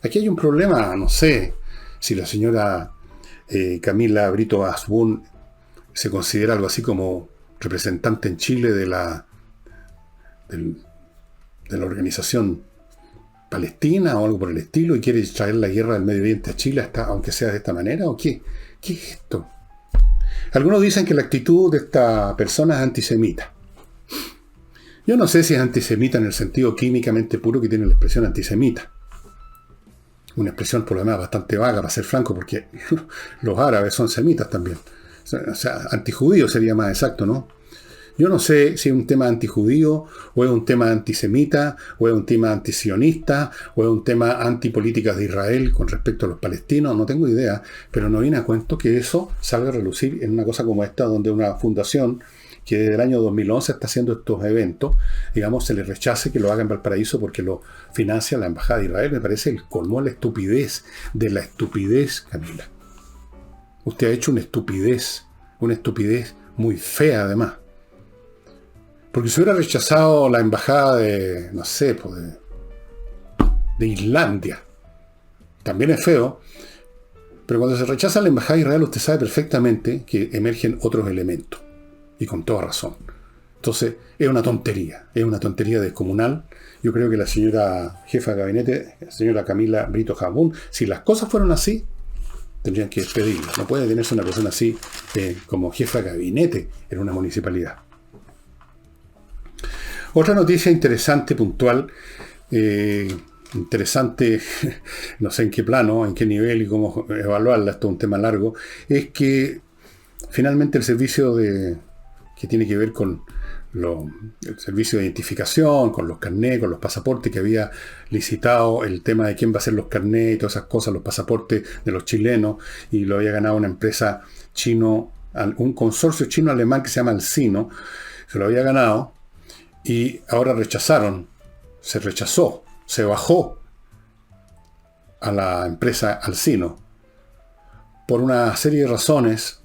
S1: Aquí hay un problema, no sé si la señora Camila Brito Asbun se considera algo así como representante en Chile de la organización palestina o algo por el estilo y quiere traer la guerra del Medio Oriente a Chile, hasta, aunque sea de esta manera, ¿o qué? ¿Qué es esto? Algunos dicen que la actitud de esta persona es antisemita. Yo no sé si es antisemita en el sentido químicamente puro que tiene la expresión antisemita. Una expresión por lo demás bastante vaga, para ser franco, porque los árabes son semitas también. O sea, antijudío sería más exacto, ¿no? Yo no sé si es un tema antijudío, o es un tema antisemita, o es un tema antisionista, o es un tema antipolíticas de Israel con respecto a los palestinos, no tengo idea, pero no viene a cuento que eso salga a relucir en una cosa como esta, donde una fundación que desde el año 2011 está haciendo estos eventos, digamos, se le rechace que lo haga en Valparaíso porque lo financia la Embajada de Israel. Me parece el colmo de la estupidez, Camila. Usted ha hecho una estupidez muy fea además. Porque si hubiera rechazado la embajada de, no sé, pues de Islandia, también es feo, pero cuando se rechaza la embajada de Israel usted sabe perfectamente que emergen otros elementos, y con toda razón. Entonces, es una tontería descomunal. Yo creo que la señora jefa de gabinete, la señora Camila Brito Asbun, si las cosas fueron así, tendrían que despedirla. No puede tenerse una persona así como jefa de gabinete en una municipalidad. Otra noticia interesante, puntual, interesante, no sé en qué plano, en qué nivel y cómo evaluarla, esto es un tema largo, es que finalmente el servicio que tiene que ver con el servicio de identificación, con los carnés, con los pasaportes, que había licitado el tema de quién va a hacer los carnés y todas esas cosas, los pasaportes de los chilenos, y lo había ganado una empresa chino, un consorcio chino-alemán que se llama Alsino, se lo había ganado. Y ahora se bajó a la empresa Alsino por una serie de razones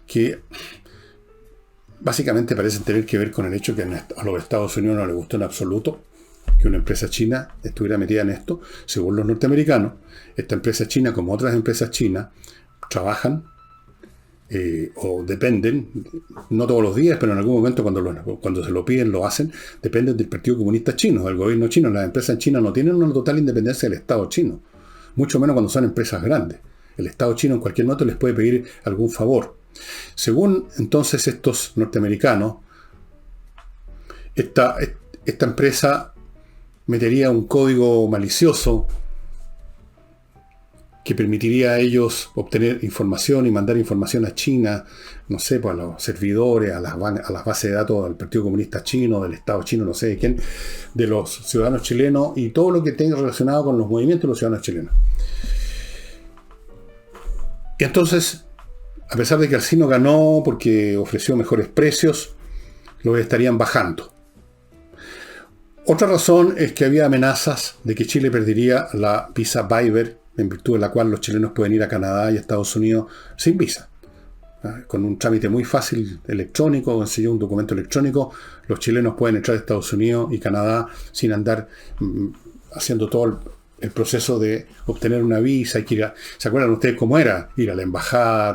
S1: que básicamente parecen tener que ver con el hecho que a los Estados Unidos no les gustó en absoluto que una empresa china estuviera metida en esto. Según los norteamericanos, esta empresa china, como otras empresas chinas, trabajan o dependen, no todos los días, pero en algún momento cuando se lo piden lo hacen, dependen del Partido Comunista Chino, del gobierno chino. Las empresas chinas no tienen una total independencia del Estado chino, mucho menos cuando son empresas grandes. El Estado chino en cualquier momento les puede pedir algún favor. Según entonces estos norteamericanos, esta empresa metería un código malicioso que permitiría a ellos obtener información y mandar información a China, no sé, pues a los servidores, a las bases de datos del Partido Comunista Chino, del Estado chino, no sé de quién, de los ciudadanos chilenos y todo lo que tenga relacionado con los movimientos de los ciudadanos chilenos. Y entonces, a pesar de que Alsino ganó porque ofreció mejores precios, lo estarían bajando. Otra razón es que había amenazas de que Chile perdería la visa waiver, en virtud de la cual los chilenos pueden ir a Canadá y a Estados Unidos sin visa. Con un trámite muy fácil electrónico, un documento electrónico, los chilenos pueden entrar a Estados Unidos y Canadá sin andar haciendo todo el proceso de obtener una visa. Hay que ir ¿se acuerdan ustedes cómo era? Ir a la embajada.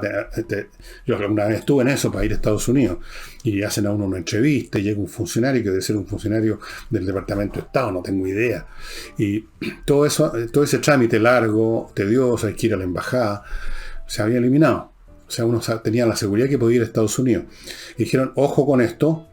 S1: Yo alguna vez estuve en eso para ir a Estados Unidos. Y hacen a uno una entrevista y llega un funcionario que debe ser un funcionario del Departamento de Estado, no tengo idea. Y todo ese trámite largo, tedioso, hay que ir a la embajada, se había eliminado. O sea, uno tenía la seguridad que podía ir a Estados Unidos. Y dijeron, ojo con esto,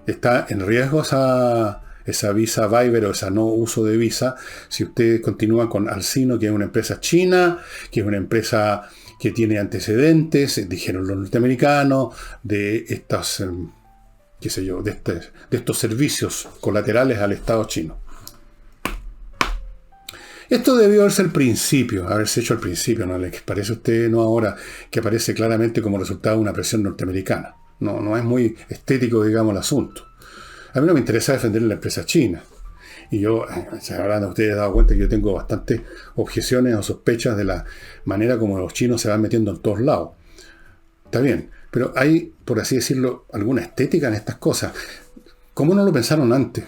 S1: está en riesgo esa visa waiver o esa no uso de visa, si ustedes continúan con Alsino, que es una empresa china, que es una empresa que tiene antecedentes, dijeron los norteamericanos, de estas, qué sé yo, de estos servicios colaterales al Estado chino. Esto debió haberse hecho al principio, ¿no les parece a usted? No ahora, que aparece claramente como resultado de una presión norteamericana. No es muy estético, digamos, el asunto. A mí no me interesa defender la empresa china. Y yo, se habrán ustedes dado cuenta que yo tengo bastantes objeciones o sospechas de la manera como los chinos se van metiendo en todos lados. Está bien, pero hay, por así decirlo, alguna estética en estas cosas. ¿Cómo no lo pensaron antes?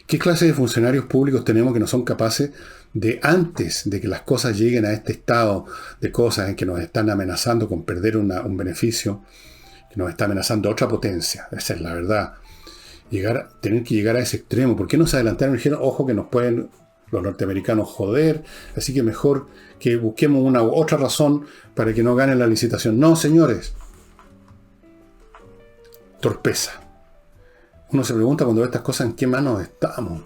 S1: ¿Qué clase de funcionarios públicos tenemos que no son capaces de, antes de que las cosas lleguen a este estado de cosas en que nos están amenazando con perder un beneficio, que nos está amenazando otra potencia? Esa es la verdad. Tener que llegar a ese extremo. ¿Por qué no se adelantaron y dijeron, ojo, que nos pueden los norteamericanos joder, así que mejor que busquemos una u otra razón para que no ganen la licitación? No, señores. Torpeza. Uno se pregunta cuando ve estas cosas, ¿en qué manos estamos?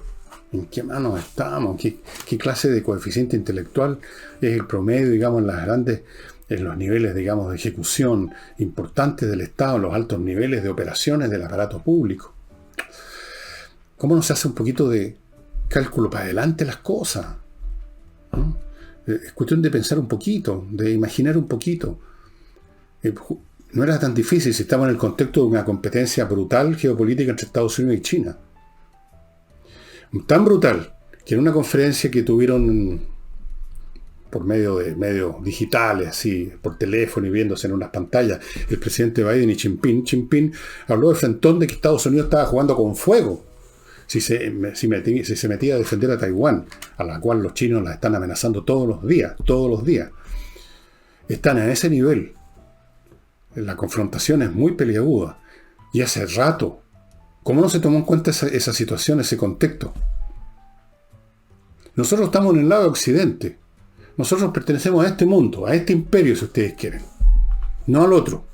S1: ¿En qué manos estamos? ¿Qué clase de coeficiente intelectual es el promedio, digamos, en los niveles, digamos, de ejecución importantes del Estado, en los altos niveles de operaciones del aparato público? ¿Cómo no se hace un poquito de cálculo para adelante las cosas? ¿No? Es cuestión de pensar un poquito, de imaginar un poquito. No era tan difícil si estamos en el contexto de una competencia brutal geopolítica entre Estados Unidos y China. Tan brutal que en una conferencia que tuvieron por medio de medios digitales, así, por teléfono y viéndose en unas pantallas, el presidente Biden y Xi Jinping habló de frentón de que Estados Unidos estaba jugando con fuego si se metía a defender a Taiwán, a la cual los chinos la están amenazando todos los días. Están a ese nivel. La confrontación es muy peliaguda. Y hace rato. ¿Cómo no se tomó en cuenta esa situación, ese contexto? Nosotros estamos en el lado de Occidente. Nosotros pertenecemos a este mundo, a este imperio, si ustedes quieren. No al otro.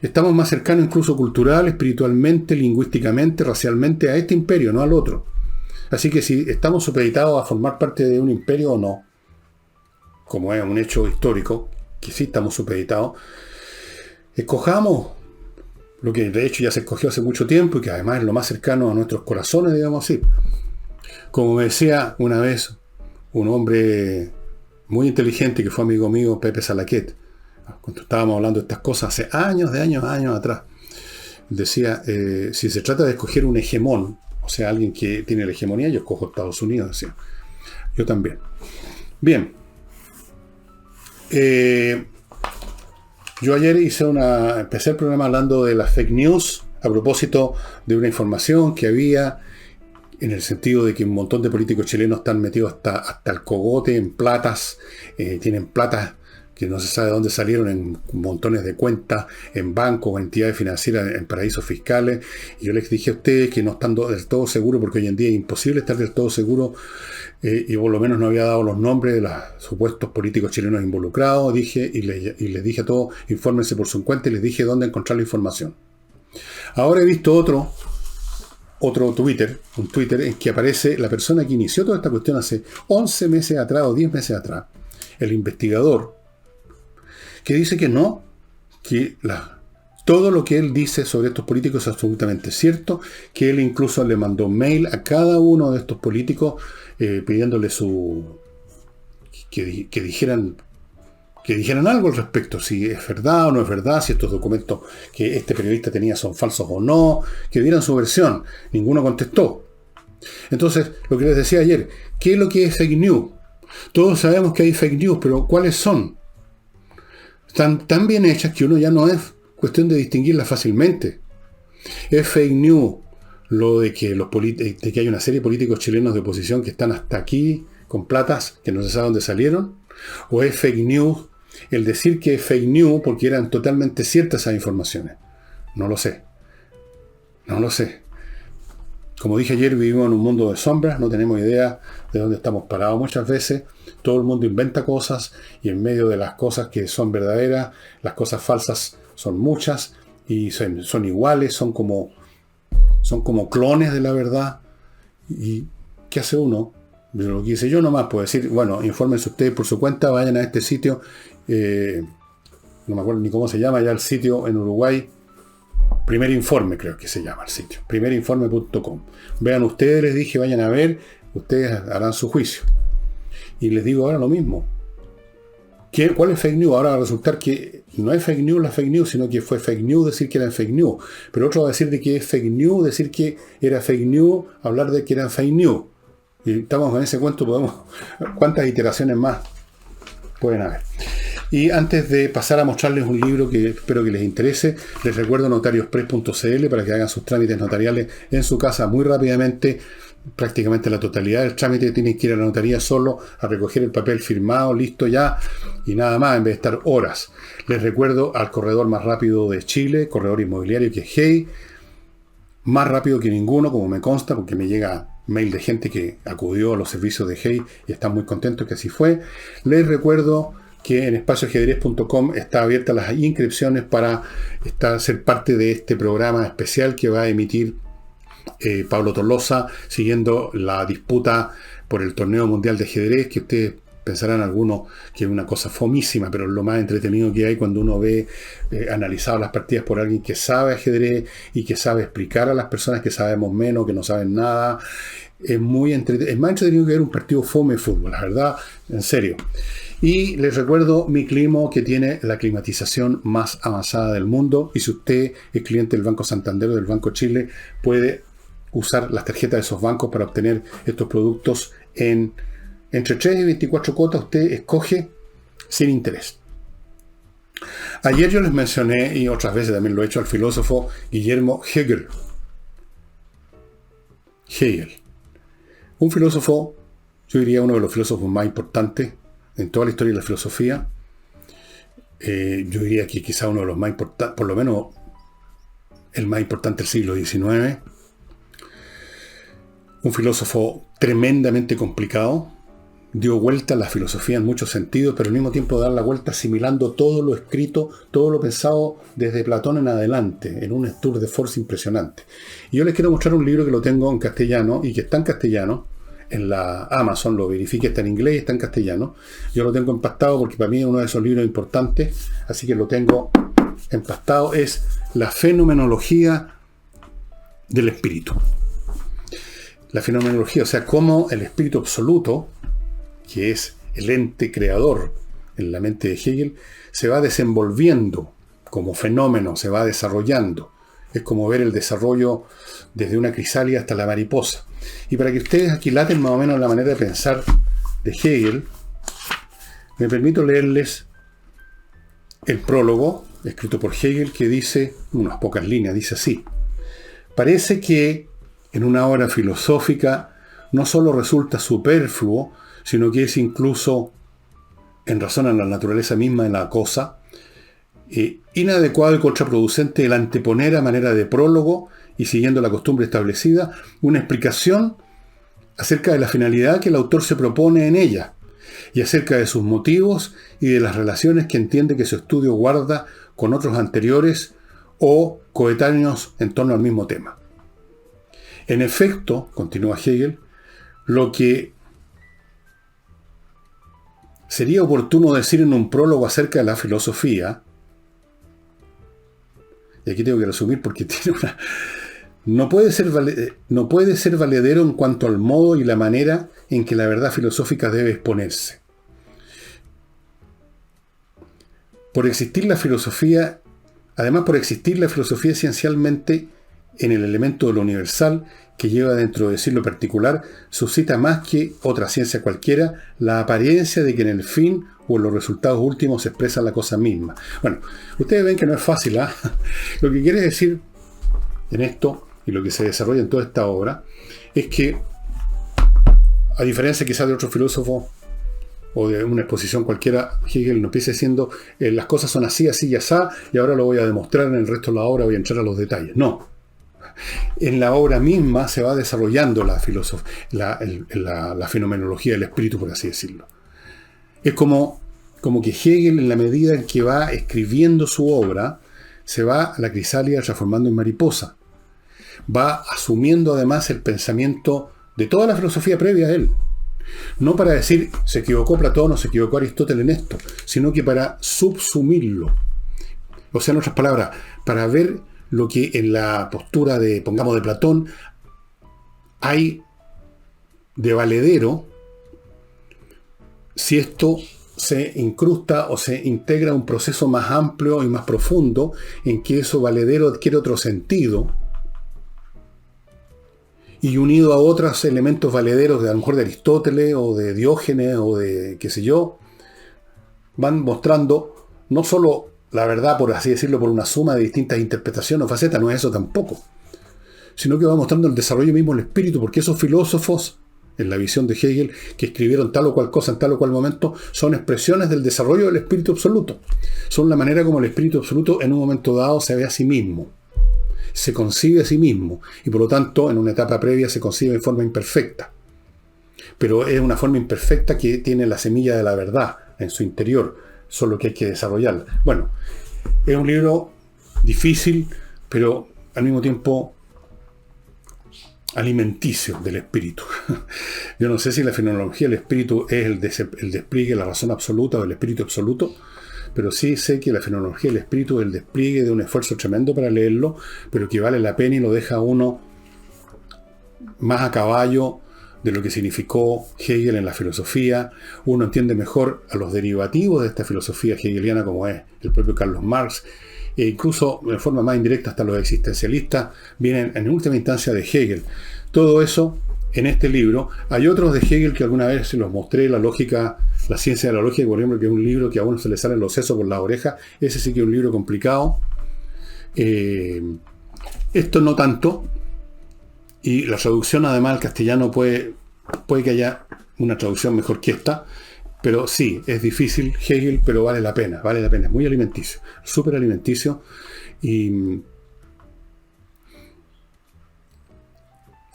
S1: Estamos más cercanos incluso cultural, espiritualmente, lingüísticamente, racialmente a este imperio, no al otro. Así que si estamos supeditados a formar parte de un imperio o no, como es un hecho histórico, que sí estamos supeditados, escojamos lo que de hecho ya se escogió hace mucho tiempo y que además es lo más cercano a nuestros corazones, digamos así. Como me decía una vez un hombre muy inteligente que fue amigo mío, Pepe Salaquet, cuando estábamos hablando de estas cosas hace años atrás, decía, si se trata de escoger un hegemón, o sea, alguien que tiene la hegemonía, yo escojo Estados Unidos, decía. Yo también. Bien. Yo ayer empecé el programa hablando de las fake news, a propósito de una información que había, en el sentido de que un montón de políticos chilenos están metidos hasta el cogote en platas, tienen platas que no se sabe de dónde salieron, en montones de cuentas, en bancos o entidades financieras, en paraísos fiscales. Y yo les dije a ustedes que no están del todo seguros, porque hoy en día es imposible estar del todo seguro, y por lo menos no había dado los nombres de los supuestos políticos chilenos involucrados. Y les dije a todos, infórmense por su cuenta, y les dije dónde encontrar la información. Ahora he visto otro Twitter, un Twitter en que aparece la persona que inició toda esta cuestión hace 11 meses atrás o 10 meses atrás, el investigador, que dice que no, que todo lo que él dice sobre estos políticos es absolutamente cierto, que él incluso le mandó mail a cada uno de estos políticos pidiéndole que dijeran algo al respecto, si es verdad o no es verdad, si estos documentos que este periodista tenía son falsos o no, que dieran su versión. Ninguno contestó. Entonces, lo que les decía ayer, ¿qué es lo que es fake news? Todos sabemos que hay fake news, pero ¿cuáles son? Están tan bien hechas que uno ya no es cuestión de distinguirlas fácilmente. ¿Es fake news lo de que hay una serie de políticos chilenos de oposición que están hasta aquí con platas que no se sabe dónde salieron? ¿O es fake news el decir que es fake news porque eran totalmente ciertas esas informaciones? No lo sé. Como dije ayer, vivimos en un mundo de sombras, no tenemos idea de dónde estamos parados muchas veces. Todo el mundo inventa cosas y en medio de las cosas que son verdaderas, las cosas falsas son muchas y son iguales, son como clones de la verdad. ¿Y qué hace uno? Lo que hice yo nomás, puedo decir, bueno, infórmense ustedes por su cuenta, vayan a este sitio, no me acuerdo ni cómo se llama ya el sitio en Uruguay, Primer Informe creo que se llama el sitio, primerinforme.com. Vean ustedes, les dije, vayan a ver, ustedes harán su juicio. Y les digo ahora lo mismo. ¿Cuál es fake news? Ahora va a resultar que no es fake news la fake news, sino que fue fake news decir que eran fake news. Pero otro va a decir de que es fake news decir que era fake news, hablar de que eran fake news. Y estamos en ese cuento, ¿cuántas iteraciones más pueden haber? Y antes de pasar a mostrarles un libro que espero que les interese, les recuerdo notariospress.cl para que hagan sus trámites notariales en su casa muy rápidamente. Prácticamente la totalidad del trámite tienen que ir a la notaría solo a recoger el papel firmado, listo ya, y nada más, en vez de estar horas. Les recuerdo al corredor más rápido de Chile, corredor inmobiliario, que es Hey, más rápido que ninguno, como me consta, porque me llega mail de gente que acudió a los servicios de Hey y están muy contentos que así fue. Les recuerdo que en espacioajedrez.com está abiertas las inscripciones para ser parte de este programa especial que va a emitir Pablo Tolosa, siguiendo la disputa por el torneo mundial de ajedrez, que ustedes pensarán algunos que es una cosa fomísima, pero es lo más entretenido que hay cuando uno ve analizadas las partidas por alguien que sabe ajedrez y que sabe explicar a las personas que sabemos menos, que no saben nada. Es muy es más entretenido que ver un partido fome de fútbol, la verdad, en serio. Y les recuerdo mi Climo, que tiene la climatización más avanzada del mundo, y si usted es cliente del Banco Santander o del Banco Chile, puede usar las tarjetas de esos bancos para obtener estos productos entre 3 y 24 cuotas. Usted escoge sin interés. Ayer yo les mencioné, y otras veces también lo he hecho, al filósofo Guillermo Hegel. Un filósofo, yo diría uno de los filósofos más importantes en toda la historia de la filosofía. Yo diría que quizá uno de los más importantes, por lo menos el más importante del siglo XIX. Un filósofo tremendamente complicado, dio vuelta a la filosofía en muchos sentidos, pero al mismo tiempo dar la vuelta asimilando todo lo escrito, todo lo pensado desde Platón en adelante, en un tour de force impresionante. Y yo les quiero mostrar un libro que lo tengo en castellano y que está en castellano, en la Amazon, lo verifique, está en inglés y está en castellano. Yo lo tengo empastado porque para mí es uno de esos libros importantes, así que lo tengo empastado. Es La fenomenología del espíritu. La fenomenología, o sea, cómo el espíritu absoluto, que es el ente creador en la mente de Hegel, se va desenvolviendo como fenómeno, se va desarrollando. Es como ver el desarrollo desde una crisálida hasta la mariposa. Y para que ustedes aquilaten más o menos la manera de pensar de Hegel, me permito leerles el prólogo escrito por Hegel, que dice, unas pocas líneas, dice así: parece que en una obra filosófica no solo resulta superfluo, sino que es incluso, en razón a la naturaleza misma de la cosa, inadecuado y contraproducente el anteponer a manera de prólogo y siguiendo la costumbre establecida una explicación acerca de la finalidad que el autor se propone en ella y acerca de sus motivos y de las relaciones que entiende que su estudio guarda con otros anteriores o coetáneos en torno al mismo tema. En efecto, continúa Hegel, lo que sería oportuno decir en un prólogo acerca de la filosofía, y aquí tengo que resumir porque tiene una... No puede ser valedero en cuanto al modo y la manera en que la verdad filosófica debe exponerse. Por existir la filosofía esencialmente en el elemento de lo universal que lleva dentro de sí lo particular, suscita más que otra ciencia cualquiera la apariencia de que en el fin o en los resultados últimos se expresa la cosa misma. Bueno, ustedes ven que no es fácil, ¿eh? Lo que quiere decir en esto, y lo que se desarrolla en toda esta obra, es que, a diferencia quizás de otros filósofos o de una exposición cualquiera, Hegel nos empieza diciendo las cosas son así, así y así, y ahora lo voy a demostrar en el resto de la obra, voy a entrar a los detalles. No. En la obra misma se va desarrollando la fenomenología del espíritu, por así decirlo. Es como que Hegel, en la medida en que va escribiendo su obra, se va a la crisálida transformando en mariposa. Va asumiendo además el pensamiento de toda la filosofía previa a él. No para decir, se equivocó Platón o se equivocó Aristóteles en esto, sino que para subsumirlo. O sea, en otras palabras, para ver lo que en la postura de Platón hay de valedero, si esto se incrusta o se integra un proceso más amplio y más profundo en que eso valedero adquiere otro sentido y unido a otros elementos valederos de a lo mejor de Aristóteles o de Diógenes o de qué sé yo, van mostrando no solo la verdad, por así decirlo, por una suma de distintas interpretaciones o facetas, no es eso tampoco, sino que va mostrando el desarrollo mismo del espíritu, porque esos filósofos, en la visión de Hegel, que escribieron tal o cual cosa en tal o cual momento, son expresiones del desarrollo del espíritu absoluto. Son la manera como el espíritu absoluto en un momento dado se ve a sí mismo, se concibe a sí mismo, y por lo tanto en una etapa previa se concibe en forma imperfecta. Pero es una forma imperfecta que tiene la semilla de la verdad en su interior, solo que hay que desarrollarla. Bueno, es un libro difícil, pero al mismo tiempo alimenticio del espíritu. Yo no sé si la fenomenología del espíritu es el despliegue de la razón absoluta o del espíritu absoluto, pero sí sé que la fenomenología del espíritu es el despliegue de un esfuerzo tremendo para leerlo, pero que vale la pena y lo deja a uno más a caballo de lo que significó Hegel en la filosofía. Uno entiende mejor a los derivativos de esta filosofía hegeliana, como es el propio Carlos Marx, e incluso de forma más indirecta hasta los existencialistas vienen en última instancia de Hegel. Todo eso en este libro. Hay otros de Hegel que alguna vez se los mostré, La ciencia de la lógica, por ejemplo, que es un libro que a uno se le salen los sesos por las orejas. Ese sí que es un libro complicado. Esto no tanto. Y la traducción además al castellano puede que haya una traducción mejor que esta. Pero sí, es difícil Hegel, pero vale la pena, es muy alimenticio, súper alimenticio, y no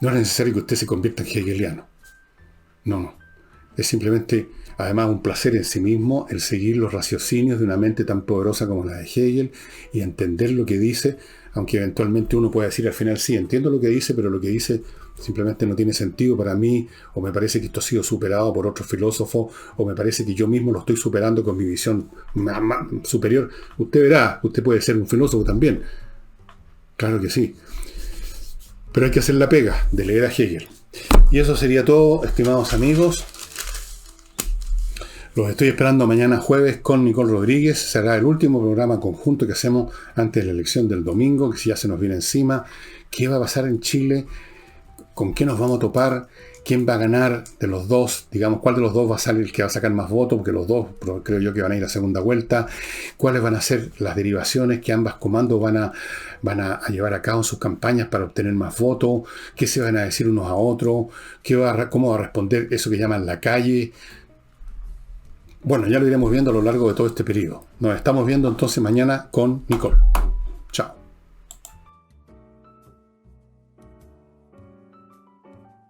S1: es necesario que usted se convierta en hegeliano, no, es simplemente, además, un placer en sí mismo el seguir los raciocinios de una mente tan poderosa como la de Hegel y entender lo que dice, aunque eventualmente uno pueda decir al final, sí, entiendo lo que dice, pero lo que dice simplemente no tiene sentido para mí, o me parece que esto ha sido superado por otro filósofo, o me parece que yo mismo lo estoy superando con mi visión superior. Usted verá, usted puede ser un filósofo también. Claro que sí. Pero hay que hacer la pega de leer a Hegel. Y eso sería todo, estimados amigos. Los estoy esperando mañana jueves con Nicole Rodríguez. Será el último programa conjunto que hacemos antes de la elección del domingo, que si ya se nos viene encima. ¿Qué va a pasar en Chile? ¿Con qué nos vamos a topar? ¿Quién va a ganar de los dos? Digamos, ¿cuál de los dos va a ser el que va a sacar más votos? Porque los dos creo yo que van a ir a segunda vuelta. ¿Cuáles van a ser las derivaciones que ambas comandos van a llevar a cabo en sus campañas para obtener más votos? ¿Qué se van a decir unos a otros? ¿Cómo va a responder eso que llaman la calle? Bueno, ya lo iremos viendo a lo largo de todo este periodo. Nos estamos viendo entonces mañana con Nicole. Chao.